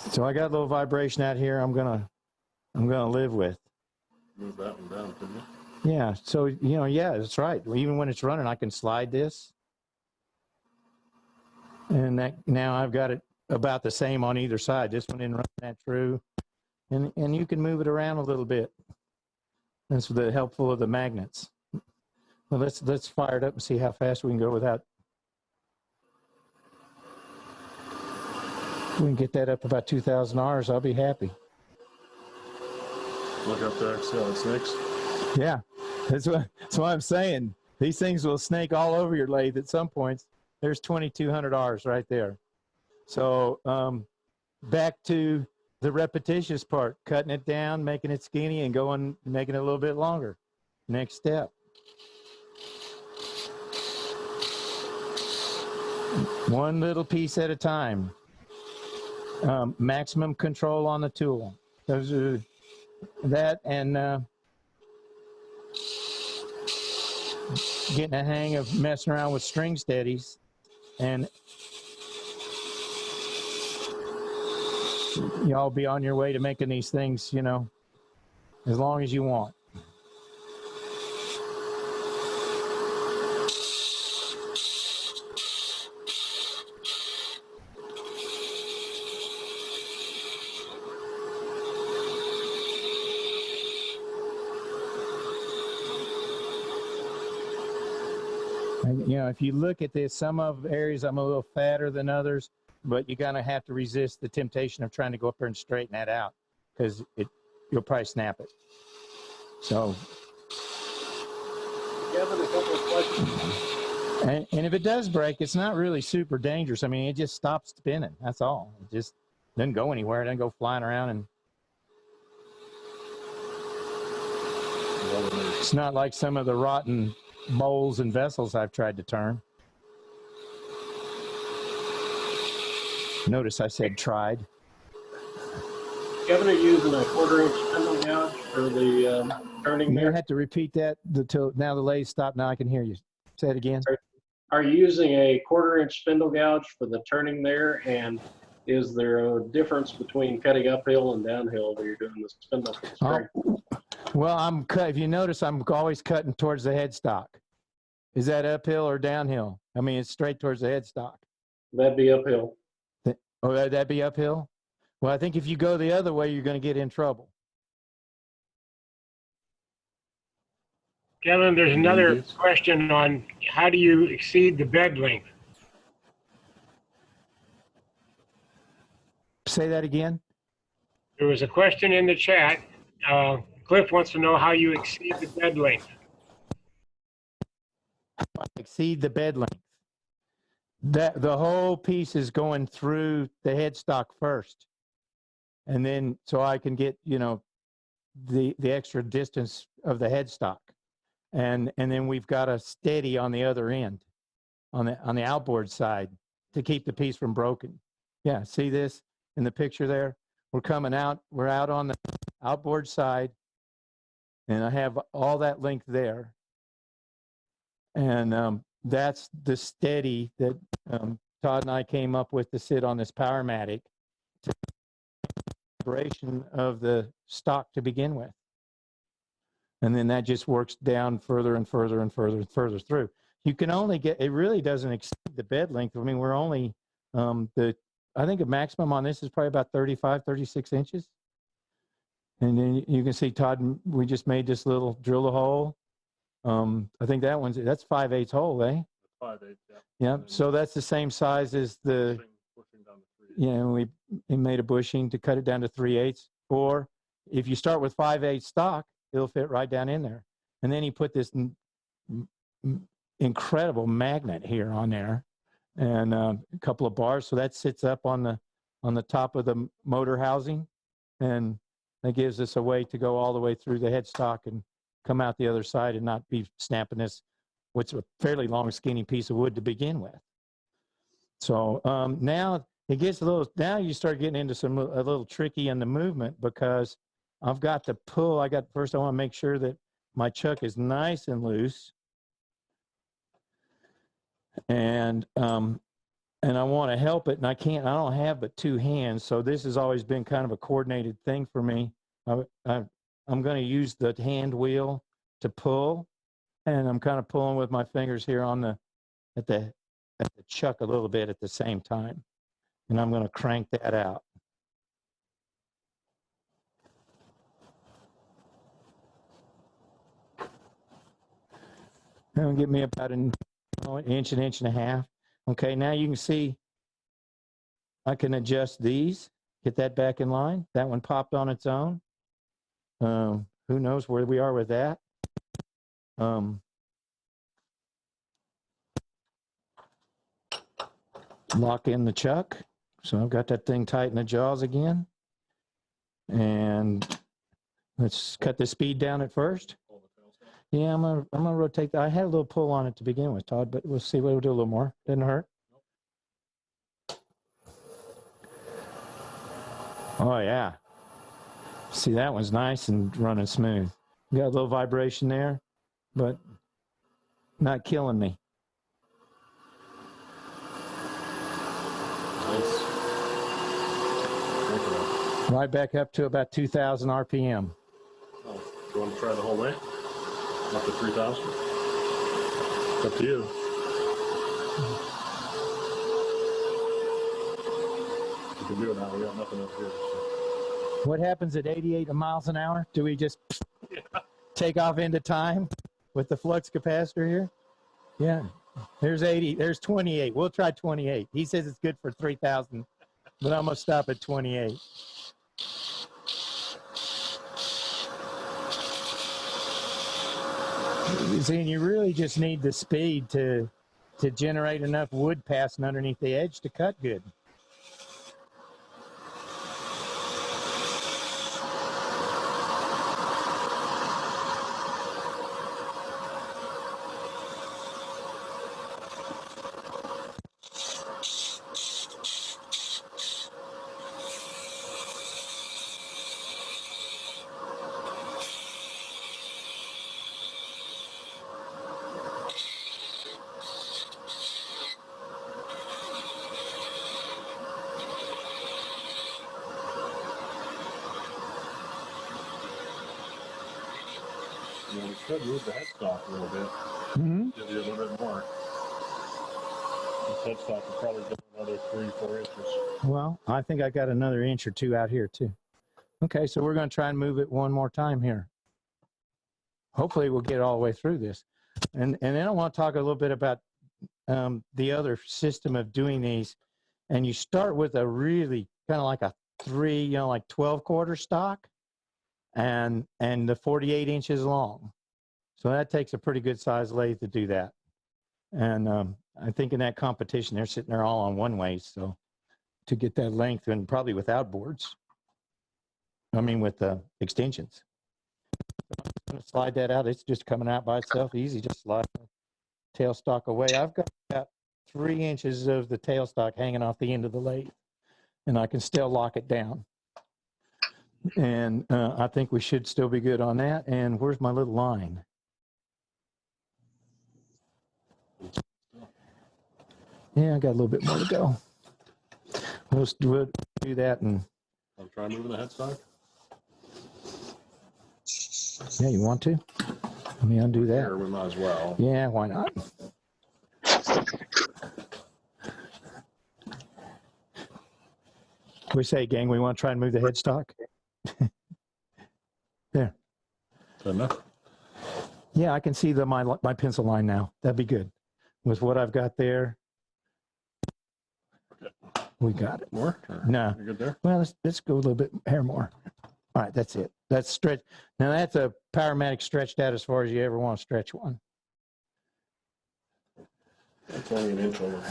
So I got a little vibration out here I'm gonna live with. Move that one down, couldn't you? Yeah, so yeah, that's right. Even when it's running, I can slide this. And that now I've got it about the same on either side. This one didn't run that true. And you can move it around a little bit. That's the helpful of the magnets. Well, let's fire it up and see how fast we can go without. If we can get that up about 2,000 Rs, I'll be happy. Look up there, see all the snakes? Yeah, that's what I'm saying. These things will snake all over your lathe at some points. There's 2,200 Rs right there. So back to the repetitious part, cutting it down, making it skinny, and making it a little bit longer. Next step. One little piece at a time. Maximum control on the tool. Those are that, and getting a hang of messing around with string steadies, and y'all be on your way to making these things, as long as you want. If you look at this, some of areas I'm a little fatter than others, but you're gonna have to resist the temptation of trying to go up there and straighten that out, because you'll probably snap it. So. Kevin, a couple of questions. And if it does break, it's not really super dangerous. I mean, it just stops spinning. That's all. It just doesn't go anywhere. It doesn't go flying around, and it's not like some of the rotten bowls and vessels I've tried to turn. Notice I said tried. Kevin, are you using a 1/4-inch spindle gouge for the turning You're there? gonna have to repeat that until now the lathe stopped. Now I can hear you. Say it again. Are you using a 1/4-inch spindle gouge for the turning there? And is there a difference between cutting uphill and downhill where you're doing the spindle string? Well, if you notice, I'm always cutting towards the headstock. Is that uphill or downhill? I mean, it's straight towards the headstock. That'd be uphill. Oh, that'd be uphill? Well, I think if you go the other way, you're going to get in trouble. Kevin, there's another question on how do you exceed the bed length? Say that again. There was a question in the chat. Cliff wants to know how you exceed the bed length. Exceed the bed length. That the whole piece is going through the headstock first, and then so I can get the extra distance of the headstock, and then we've got a steady on the other end, on the outboard side, to keep the piece from broken. Yeah, see this in the picture there? We're coming out. We're out on the outboard side, and I have all that length there. And that's the steady that Todd and I came up with to sit on this Powermatic to vibration of the stock to begin with. And then that just works down further and further and further and further through. You can only get, it really doesn't exceed the bed length. I mean, we're only, I think a maximum on this is probably about 35, 36 inches. And then you can see, Todd, we just made this little drill a hole. I think that's 5/8 hole, eh? 5/8, yeah. Yeah, so that's the same size as the, Pushing down to 3/8. yeah, we made a bushing to cut it down to 3/8. Or if you start with 5/8 stock, it'll fit right down in there. And then he put this incredible magnet here on there, and a couple of bars. So that sits up on the top of the motor housing, and that gives us a way to go all the way through the headstock and come out the other side and not be snapping this, what's a fairly long, skinny piece of wood to begin with. So now it gets a little, now you start getting into a little tricky in the movement, because I've got to pull. First I want to make sure that my chuck is nice and loose. And I want to help it, and I don't have but two hands. So this has always been kind of a coordinated thing for me. I'm going to use the hand wheel to pull, and I'm kind of pulling with my fingers here at the chuck a little bit at the same time. And I'm going to crank that out. That'll give me about an inch and a half. Okay, now you can see I can adjust these, get that back in line. That one popped on its own. Who knows where we are with that? Lock in the chuck. So I've got that thing tight in the jaws again. And let's cut the speed down at first. Yeah, I'm gonna rotate that. I had a little pull on it to begin with, Todd, but we'll see. We'll do a little more. Didn't hurt. Oh yeah. See, that one's nice and running smooth. Got a little vibration there, but not killing me. Nice. Right back up to about 2,000 RPM. Oh, do you want to try the whole way? Up to 3,000? It's up to you. You can do it now. We got nothing up here. So. What happens at 88 miles an hour? Do we just take off into time with the flux capacitor here? Yeah. There's 80. There's 28. We'll try 28. He says it's good for 3,000, but I'm going to stop at 28. See, and you really just need the speed to generate enough wood passing underneath the edge to cut good. You know, we could move the headstock a little bit. Mm-hmm. Give you a little bit more. This headstock will probably go another 3-4 inches. Well, I think I got another inch or two out here too. Okay, so we're going to try and move it one more time here. Hopefully we'll get all the way through this. And then I want to talk a little bit about the other system of doing these. And you start with a really kind of like a 12-quarter stock and the 48 inches long. So that takes a pretty good size lathe to do that. And I think in that competition, they're sitting there all on one way. So to get that length, and probably without boards, I mean with extensions. going to slide that out. It's just coming out by itself. Easy, just slide the tailstock away. I've got about 3 inches of the tailstock hanging off the end of the lathe, and I can still lock it down. And I think we should still be good on that. And where's my little line? Yeah, I got a little bit more to go. We'll do that. And I'll try moving the headstock. yeah, you want to? Let me undo that. Here, we might as well. Yeah, why not? We say, gang, we want to try and move the headstock. There. Is that enough? Yeah, I can see my pencil line now. That'd be good. With what I've got there, we got it. More? Or No. You good there? Well, let's go a little bit hair more. All right, that's it. That's stretch. Now that's a Powermatic stretched out as far as you ever want to stretch one. It's only an inch over.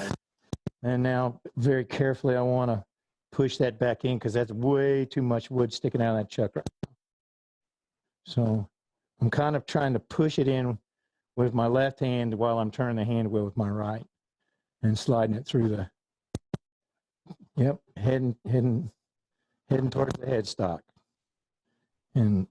And now, very carefully, I want to push that back in because that's way too much wood sticking out of that chuck right now. So I'm kind of trying to push it in with my left hand while I'm turning the hand wheel with my right and sliding it through the, yep, heading towards the headstock. And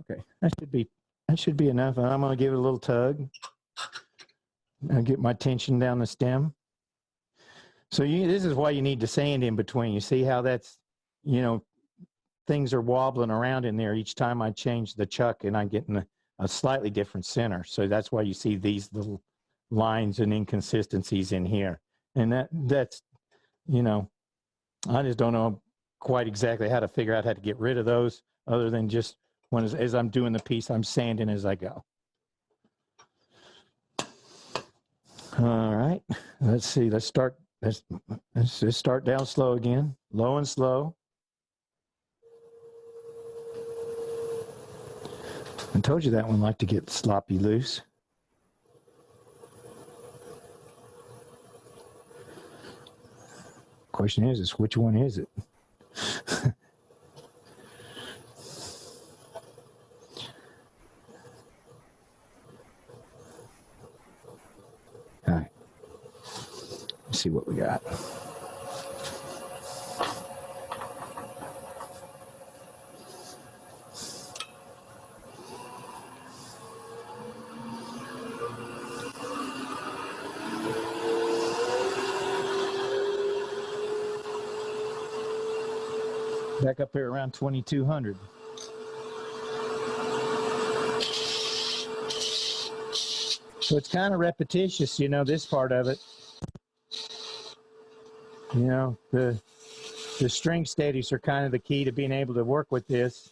okay, that should be enough. And I'm going to give it a little tug. I'll get my tension down the stem. So this is why you need to sand in between. You see how that's, things are wobbling around in there each time I change the chuck, and I'm getting a slightly different center. So that's why you see these little lines and inconsistencies in here. And that's, I just don't know quite exactly how to figure out how to get rid of those other than just as I'm doing the piece, I'm sanding as I go. All right, let's see. Let's just start down slow again, low and slow. I told you that one liked to get sloppy loose. Question is which one is it? All right. Let's see what we got. Back up here around 2200. So it's kind of repetitious, this part of it. The string steadies are kind of the key to being able to work with this.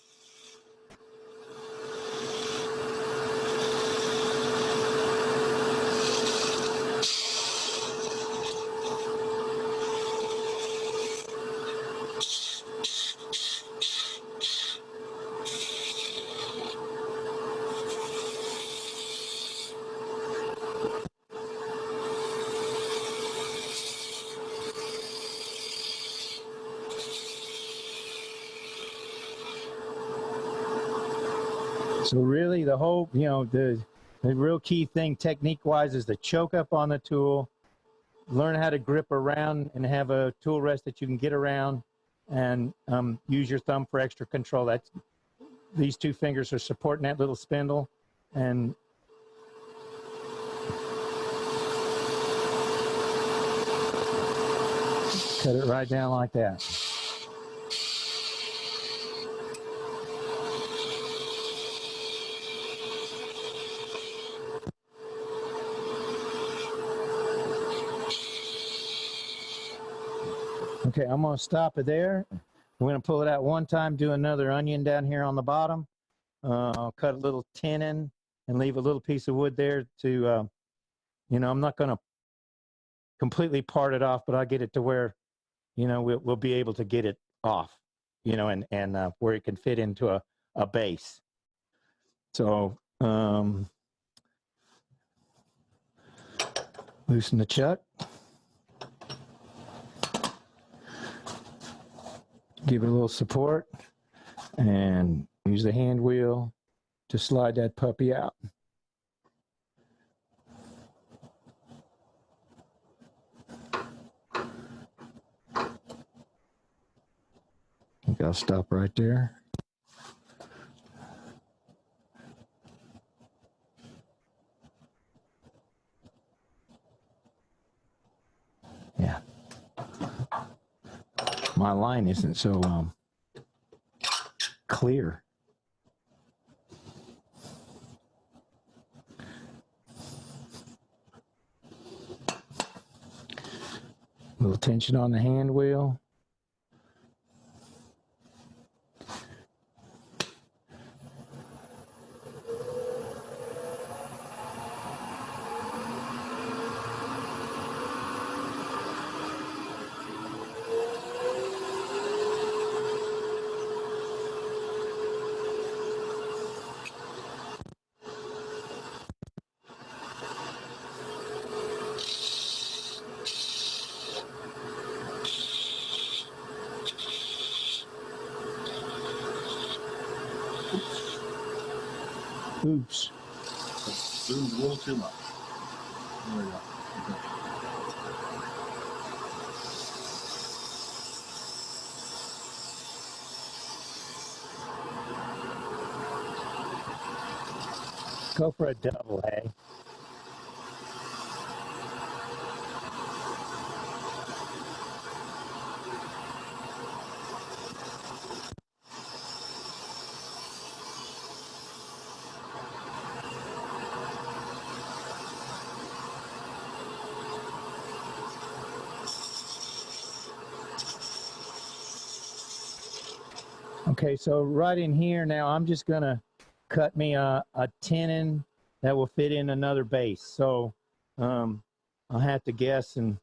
So really the whole, the real key thing technique-wise is to choke up on the tool, learn how to grip around and have a tool rest that you can get around, and use your thumb for extra control. These two fingers are supporting that little spindle, and cut it right down like that. Okay, I'm going to stop it there. We're going to pull it out one time, do another onion down here on the bottom. I'll cut a little tenon and leave a little piece of wood there to, I'm not going to completely part it off, but I'll get it to where, we'll be able to get it off, and where it can fit into a base. So, Loosen the chuck. Give it a little support and use the hand wheel to slide that puppy out. I think I'll stop right there. Yeah. My line isn't so clear. A little tension on the hand wheel. Oops. Zoomed a little too much. There we go. Okay. Go for a double, hey? Okay, so right in here now, I'm just gonna cut me a tenon that will fit in another base. So I'll have to guess, and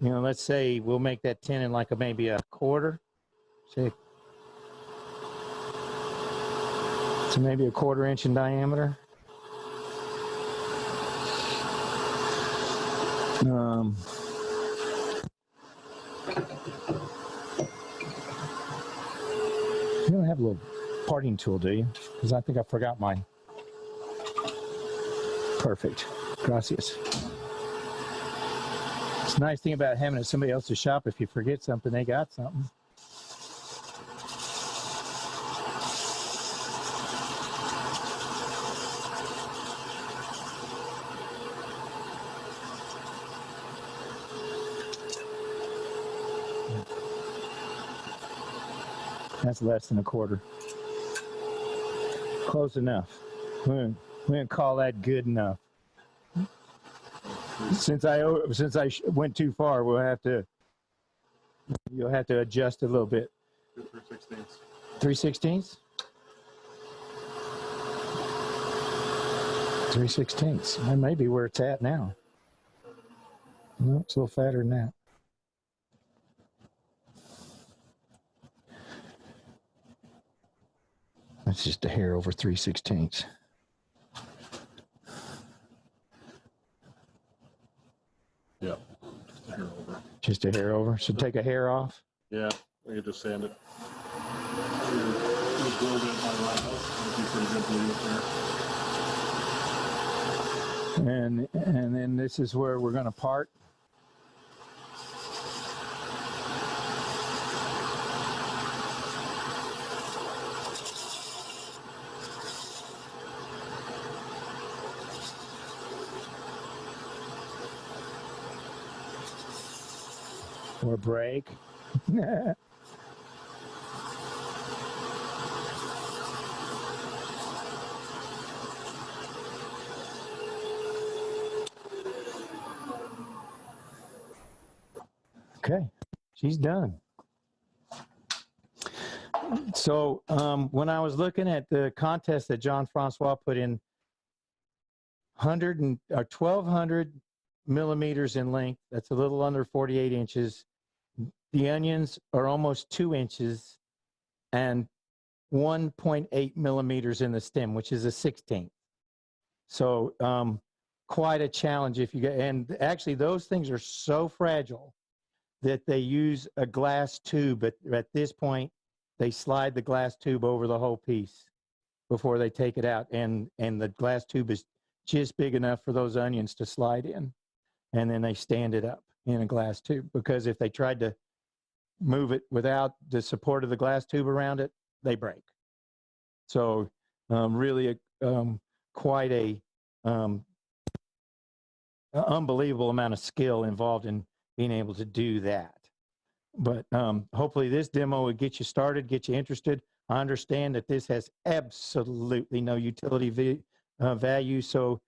let's say we'll make that tenon like maybe a quarter. Say, so maybe a 1/4 inch in diameter. You don't have a little parting tool, do you? Because I think I forgot mine. Perfect. Gracias. It's a nice thing about having it at somebody else's shop. If you forget something, they got something. That's less than a quarter. Close enough. We're gonna call that good enough. Since I went too far, you'll have to adjust a little bit. 3/16. 3/16? 3/16. That may be where it's at now. No, it's a little fatter than that. That's just a hair over 3/16. Yeah. Just a hair over. Just a hair over. So take a hair off. Yeah, we could just sand it. Just a little bit by the house. It'd be pretty good to leave it there. And then this is where we're going to part. Or break. Okay, she's done. So when I was looking at the contest that John Francois put in, 1,200 millimeters in length, that's a little under 48 inches. The onions are almost 2 inches, and 1.8 millimeters in the stem, which is a 16th. So quite a challenge if you get, and actually those things are so fragile that they use a glass tube. But at this point, they slide the glass tube over the whole piece before they take it out. And the glass tube is just big enough for those onions to slide in. And then they stand it up in a glass tube, because if they tried to move it without the support of the glass tube around it, they break. So really quite a unbelievable amount of skill involved in being able to do that. But hopefully this demo will get you started, get you interested. I understand that this has absolutely no utility value, so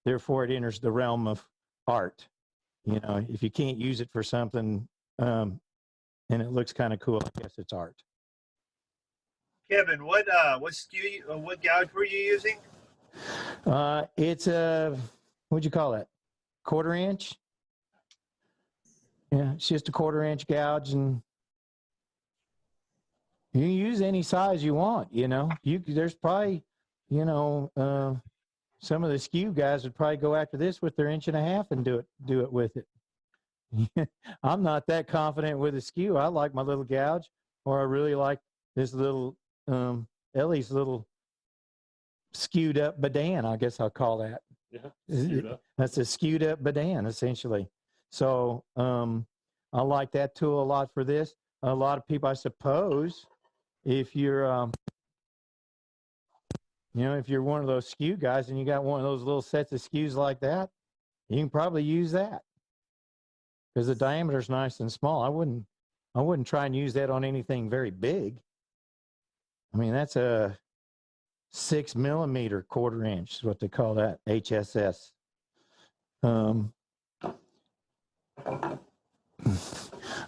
therefore it enters the realm of art. You know, if you can't use it for something and it looks kind of cool, I guess it's art. Kevin, what gouge were you using? It's a, what'd you call it? 1/4 inch? Yeah, it's just a 1/4 inch gouge, and you can use any size you want, you know. There's probably, you know, some of the skew guys would probably go after this with their 1.5 inch and do it with it. I'm not that confident with a skew. I like my little gouge, or I really like this little Ellie's little skewed up Badan, I guess I'll call that. Yeah, skewed up. That's a skewed up Badan, essentially. So I like that tool a lot for this. A lot of people, I suppose, if you're, you know, if you're one of those skew guys and you got one of those little sets of skews like that, you can probably use that, because the diameter's nice and small. I wouldn't try and use that on anything very big. I mean, that's a 6 millimeter 1/4 inch is what they call that, HSS. I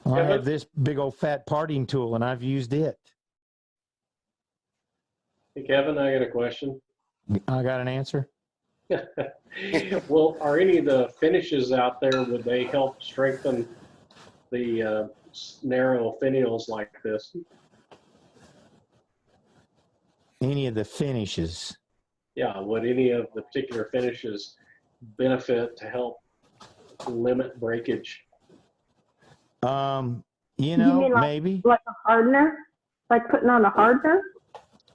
have this big old fat parting tool, and I've used it. Hey, Kevin, I got a question. I got an answer. Well, are any of the finishes out there, would they help strengthen the narrow finials like this? Any of the finishes? Yeah, would any of the particular finishes benefit to help limit breakage? You know, mean maybe. Like a hardener? Like putting on a hardener?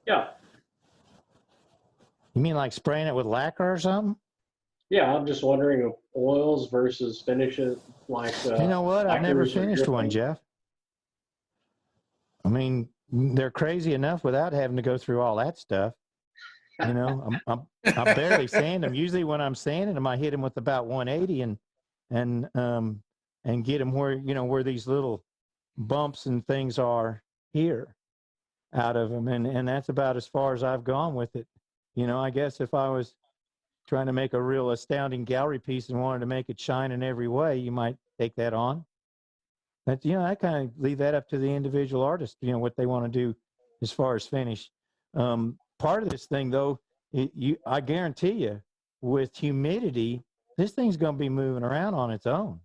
Yeah, You mean like spraying it with lacquer or something? yeah, I'm just wondering if oils versus finishes like You know what? I've never lacquers or finished one, dripping. Jeff. I mean, they're crazy enough without having to go through all that stuff. You know, I barely sand them. Usually when I'm sanding them, I hit them with about 180 and get them where, you know, where these little bumps and things are here out of them. And that's about as far as I've gone with it. You know, I guess if I was trying to make a real astounding gallery piece and wanted to make it shine in every way, you might take that on. But, you know, I kind of leave that up to the individual artist, you know, what they want to do as far as finish. Part of this thing, though, I guarantee you, with humidity, this thing's going to be moving around on its own.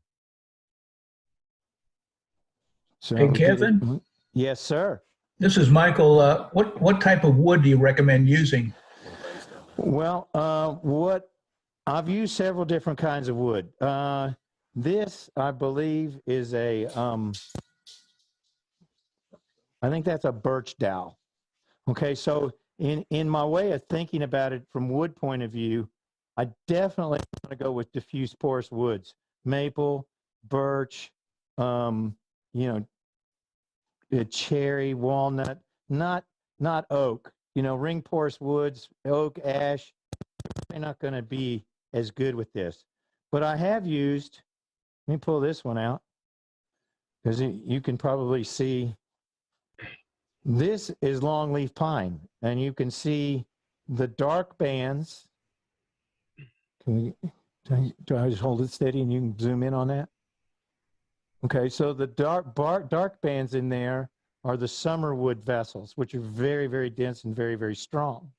So, Hey, Kevin? Yes, sir. This is Michael. What type of wood do you recommend using? Well, what I've used several different kinds of wood. This, I believe, is a, I think that's a birch dowel. Okay, so in my way of thinking about it from wood point of view, I definitely want to go with diffuse porous woods, maple, birch, you know, cherry, walnut, not oak. You know, ring porous woods, oak, ash, they're not going to be as good with this. But I have used, let me pull this one out, because you can probably see, this is longleaf pine, and you can see the dark bands. Do I just hold it steady and you can zoom in on that? Okay, so the dark bands in there are the summer wood vessels, which are very, very dense and very, very strong.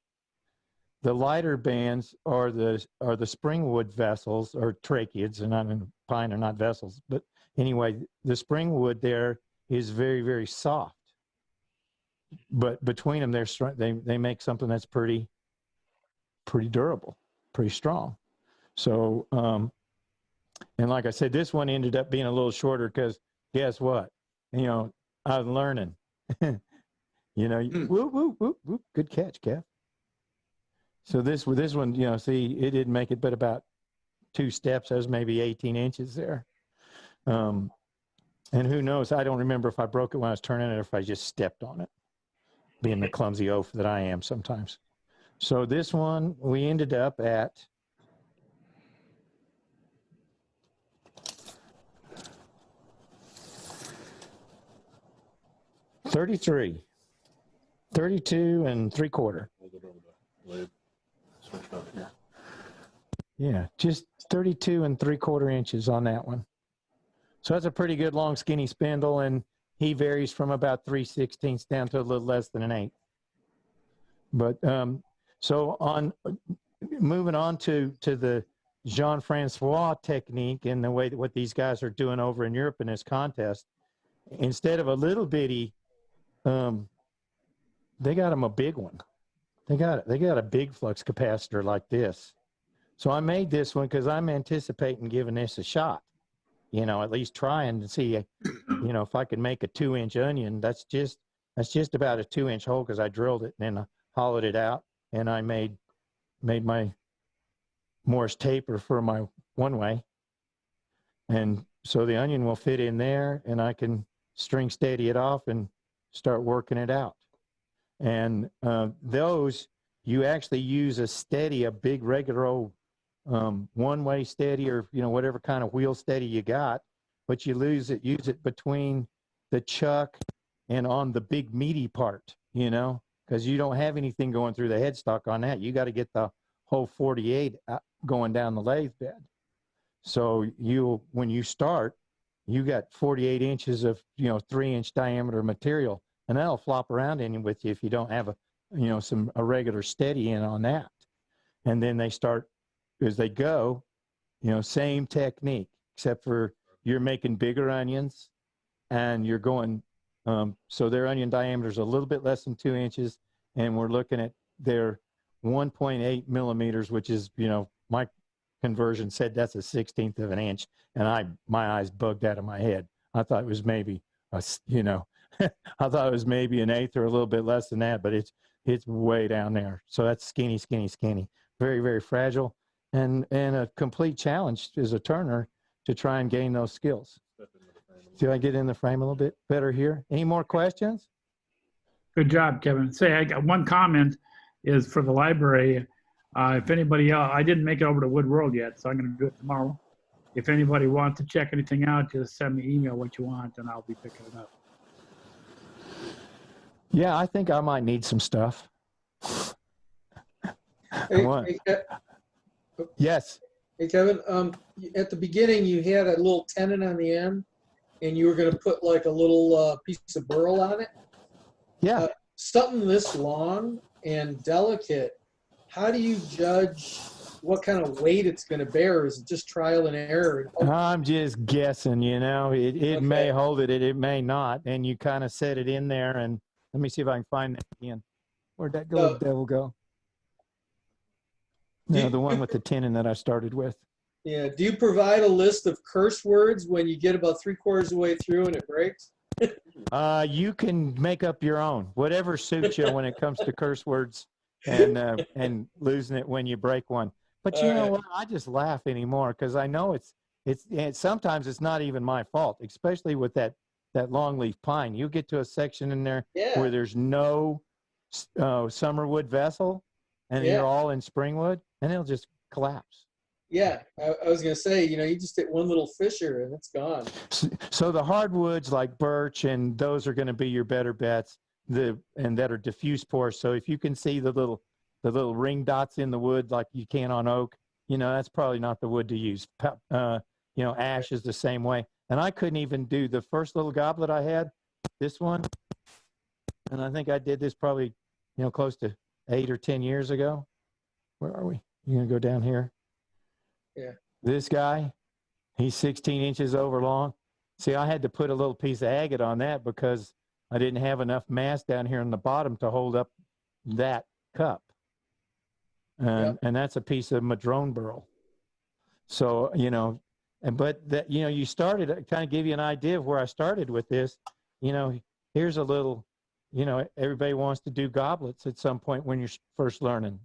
The lighter bands are the spring wood vessels, or tracheids, and not in pine are not vessels. But anyway, the spring wood there is very, very soft. But between them, they make something that's pretty durable, pretty strong. So, and like I said, this one ended up being a little shorter because guess what? You know, I was learning. You know, whoop, whoop, whoop, whoop. Good catch, Kev. So this one, you know, see, it didn't make it but about 2 steps. That was maybe 18 inches there. And who knows? I don't remember if I broke it when I was turning it or if I just stepped on it, being the clumsy oaf that I am sometimes. So this one, we ended up at 32 and 3/4. Hold it over the blade. Switch it up here. Yeah, just 32 and 3/4 inches on that one. So that's a pretty good long skinny spindle, and he varies from about 3/16 down to a little less than an 1/8. But so on, moving on to the Jean-Francois technique and the way that what these guys are doing over in Europe in this contest, instead of a little bitty, they got them a big one. They got a big flux capacitor like this. So I made this one because I'm anticipating giving this a shot. You know, at least trying to see, you know, if I can make a 2-inch onion. That's just about a 2-inch hole because I drilled it and then I hollowed it out, and I made my Morse taper for my one way. And so the onion will fit in there, and I can string steady it off and start working it out. And those, you actually use a big regular old one-way steady, or, you know, whatever kind of wheel steady you got, but you use it between the chuck and on the big meaty part, you know, because you don't have anything going through the headstock on that. You got to get the whole 48 going down the lathe bed. So when you start, you got 48 inches of, you know, 3-inch diameter material, and that'll flop around in with you if you don't have a regular steady in on that. And then they start, as they go, you know, same technique, except for you're making bigger onions, and you're going, so their onion diameter is a little bit less than 2 inches, and we're looking at their 1.8 millimeters, which is, you know, my conversion said that's a 1/16 of an inch, and my eyes bugged out of my head. I thought it was maybe I thought it was maybe an 1/8 or a little bit less than that, but it's way down there. So that's skinny, skinny, skinny, very, very fragile, and a complete challenge as a turner to try and gain those skills. Do I get in the frame a little bit better here? Any more questions? Good job, Kevin. Say, I got one comment is for the library. If anybody else, I didn't make it over to Wood World yet, so I'm going to do it tomorrow. If anybody wants to check anything out, just send me email what you want, and I'll be picking it up. Yeah, I think I might need some stuff. Yes. Hey, Kevin, at the beginning, you had a little tenon on the end, and you were going to put like a little piece of burl on it. Yeah. Something this long and delicate, how do you judge what kind of weight it's going to bear? Is it just trial and error? I'm just guessing, you know. It may hold it, it may not, and you kind of set it in there, and let me see if I can find that again. Where'd that little devil go? No, the one with the tenon that I started with. Yeah. Do you provide a list of curse words when you get about 3/4 of the way through and it breaks? You can make up your own, whatever suits you when it comes to curse words and losing it when you break one. But you know what? I just laugh anymore because I know it's sometimes it's not even my fault, especially with that longleaf pine. You get to a section in there where there's no summerwood vessel, and you're all in springwood, and it'll just collapse. Yeah, I was going to say, you know, you just hit one little fissure and it's gone. So the hardwoods like birch and those are going to be your better bets, and that are diffuse pores. So if you can see the little ring dots in the wood like you can on oak, you know, that's probably not the wood to use. You know, ash is the same way. And I couldn't even do the first little goblet I had, this one, and I think I did this probably, you know, close to 8 or 10 years ago. Where are we? You going to go down here? Yeah. This guy, he's 16 inches over long. See, I had to put a little piece of agate on that because I didn't have enough mass down here on the bottom to hold up that cup. And that's a piece of madrone burl. So, but that, you started, kind of give you an idea of where I started with this. Here's a little, everybody wants to do goblets at some point when you're first learning.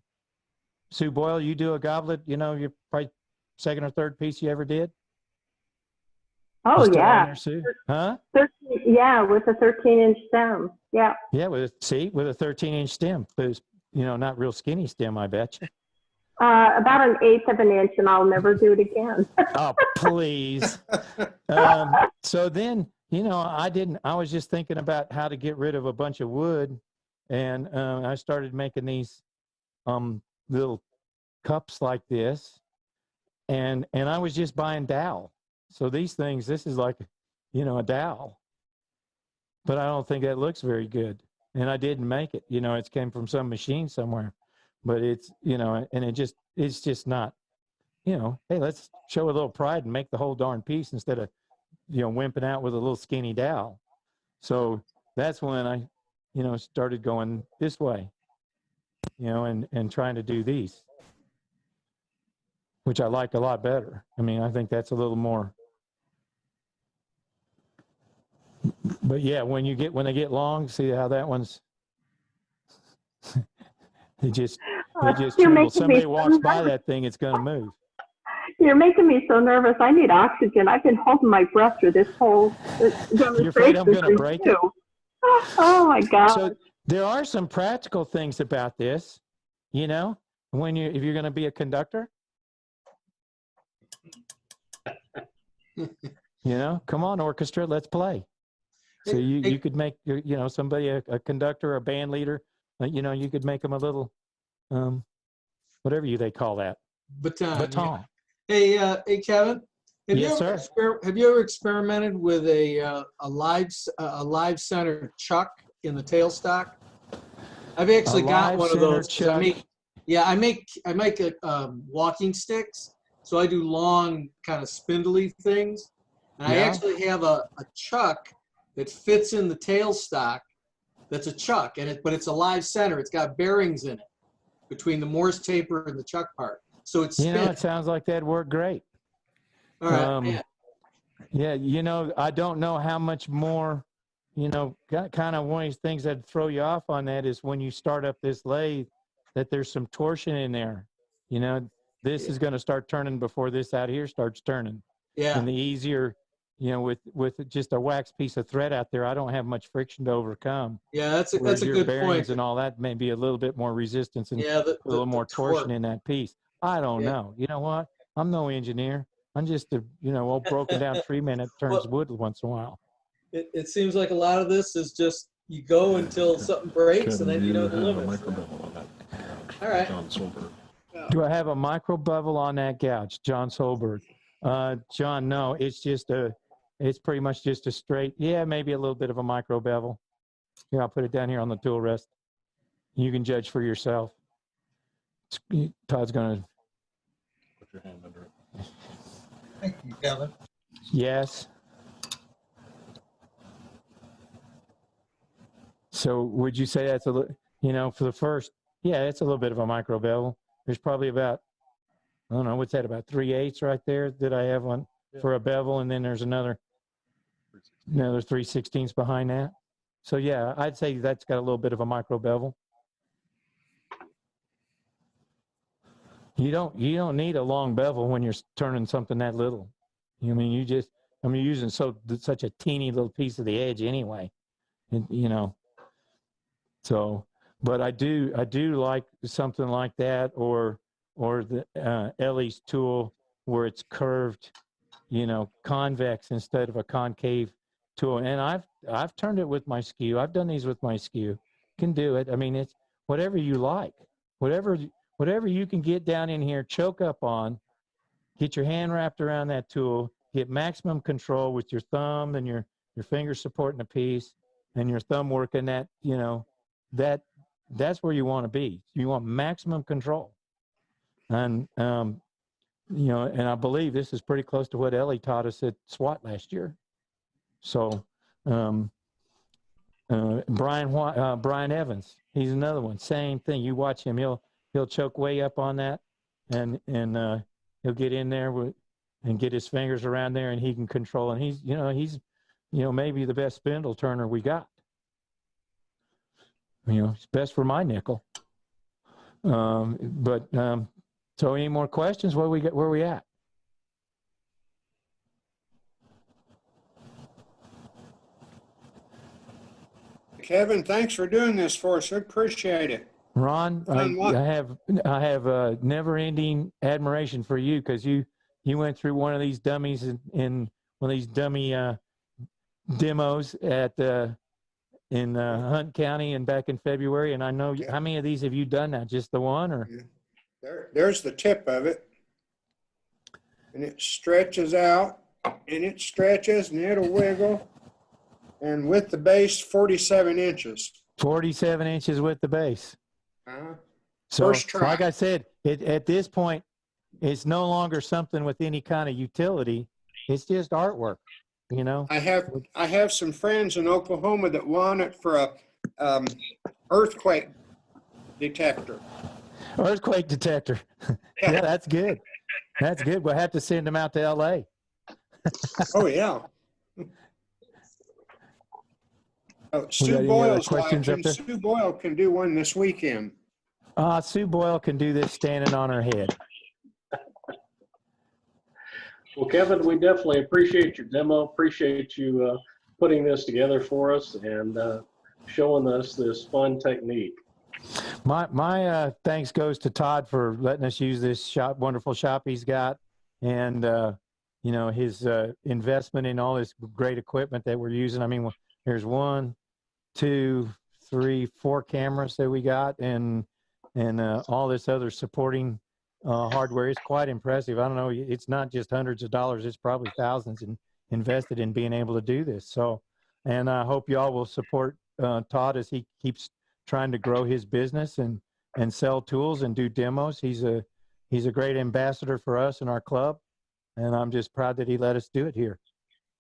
Sue Boyle, you do a goblet, you're probably second or third piece you ever did? Oh, You still on yeah. there, Sue? Huh? 13, yeah, with a 13-inch stem. Yeah. Yeah, with a 13-inch stem. But it's, not real skinny stem, I bet you. About an eighth of an inch, and I'll never do it again. Oh, please. So then, I was just thinking about how to get rid of a bunch of wood, and I started making these little cups like this, and I was just buying dowel. So these things, this is like, a dowel, but I don't think that looks very good. And I didn't make it, it came from some machine somewhere, but it's, and it's just not, hey, let's show a little pride and make the whole darn piece instead of, wimping out with a little skinny dowel. So that's when I, started going this way, and trying to do these, which I like a lot better. I mean, I think that's a little more. But yeah, when they get long, see how that one's, it just trembles. Somebody walks by that thing, it's going to move. You're making me so nervous. I need oxygen. I've been holding my breath through this whole demonstration. You're afraid I'm going to break it? Oh my God. So there are some practical things about this, if you're going to be a conductor. Come on, orchestra, let's play. So you could make, somebody a conductor, a band leader, you could make them a little, whatever they call that. Baton. Yeah. Hey, Kevin. Yes, sir. Have you ever experimented with a live center chuck in the tailstock? I've actually got one of those. I make walking sticks, so I do long kind of spindly things. And I actually have a chuck that fits in the tailstock. That's a chuck, but it's a live center. It's got bearings in it between the Morse taper and the chuck part. So it's it sounds like that'd work great. All right. Yeah, I don't know how much more, kind of one of these things that throw you off on that is when you start up this lathe, that there's some torsion in there. This is going to start turning before this out here starts turning. Yeah. And the easier, with just a wax piece of thread out there, I don't have much friction to overcome. Yeah, that's a good point. And all that may be a little bit more resistance and a little more torsion in that piece. I don't know. You know what? I'm no engineer. I'm just a, old broken down tree man that turns wood once in a while. It seems like a lot of this is just you go until something breaks and then you know the limits. All right. John Solberg. Do I have a micro bevel on that gouge? John Solberg. John, no, it's pretty much just a straight, maybe a little bit of a micro bevel. Here, I'll put it down here on the tool rest. You can judge for yourself. Todd's going to. Put your hand under it. Thank you, Kevin. Yes. So would you say that's a little, for the first, it's a little bit of a micro bevel. There's probably about, I don't know, what's that, about 3/8 right there that I have on for a bevel, and then there's another 3/16 behind that. So yeah, I'd say that's got a little bit of a micro bevel. You don't need a long bevel when you're turning something that little. You're using such a teeny little piece of the edge anyway, So, but I do like something like that, or the Ellie's tool where it's curved, convex instead of a concave tool. And I've turned it with my skew. I've done these with my skew. Can do it. I mean, it's whatever you like, whatever you can get down in here, choke up on, get your hand wrapped around that tool, get maximum control with your thumb and your finger supporting the piece and your thumb working that, that's where you want to be. You want maximum control. And, and I believe this is pretty close to what Ellie taught us at SWAT last year. So, Brian Evans, he's another one, same thing. You watch him, he'll choke way up on that and he'll get in there and get his fingers around there, and he can control. And he's maybe the best spindle turner we got. It's best for my nickel. So any more questions? Where we at? Kevin, thanks for doing this for us. I appreciate it. Ron, I have never-ending admiration for you, because you went through one of these dummies in one of these dummy demos in Hunt County and back in February. And I know, how many of these have you done now? Just the one, or? There's the tip of it, and it stretches out, and it stretches, and it'll wiggle. And with the base, 47 inches. 47 inches with the base. So, First try. like I said, at this point, it's no longer something with any kind of utility. It's just artwork, I have some friends in Oklahoma that want it for a earthquake detector. Earthquake detector. Yeah, that's good. That's good. We'll have to send them out to L.A. Oh, yeah. Sue Boyle's watching. Sue Boyle can do one this weekend. Sue Boyle can do this standing on her head. Well, Kevin, we definitely appreciate your demo. Appreciate you putting this together for us and showing us this fun technique. My thanks goes to Todd for letting us use this wonderful shop he's got, and his investment in all this great equipment that we're using. I mean, there's 1, 2, 3, 4 cameras that we got, and all this other supporting hardware is quite impressive. I don't know, it's not just hundreds of dollars, it's probably thousands invested in being able to do this. So, and I hope y'all will support Todd as he keeps trying to grow his business and sell tools and do demos. He's a great ambassador for us and our club, and I'm just proud that he let us do it here.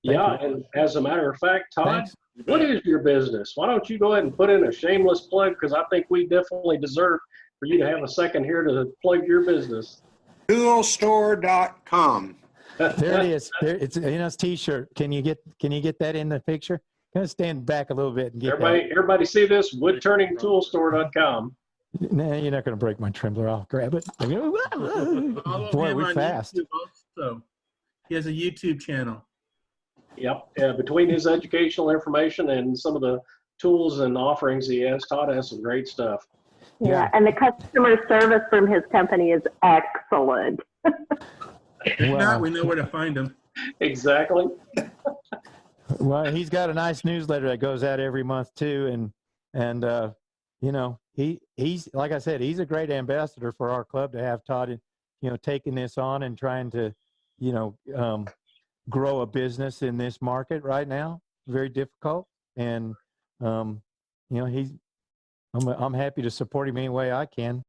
Thank you. And as a matter of fact, Todd, Thanks. What is your business? Why don't you go ahead and put in a shameless plug, because I think we definitely deserve for you to have a second here to plug your business. Toolstore.com. There it is. There, it's T-shirt. Can you get that in the picture? Kind of stand back a little bit and get everybody see this? Woodturningtoolstore.com. Nah, you're not going to break my Trembleur. I'll grab it. Boy, we're fast. Also, he has a YouTube channel. Yep. Between his educational information and some of the tools and offerings he has, Todd has some great stuff. Yeah, and the customer service from his company is excellent. Now we know where to find him. Exactly. Well, he's got a nice newsletter that goes out every month too, and he's like I said, he's a great ambassador for our club to have Todd, taking this on and trying to, grow a business in this market right now. Very difficult, and I'm happy to support him any way I can.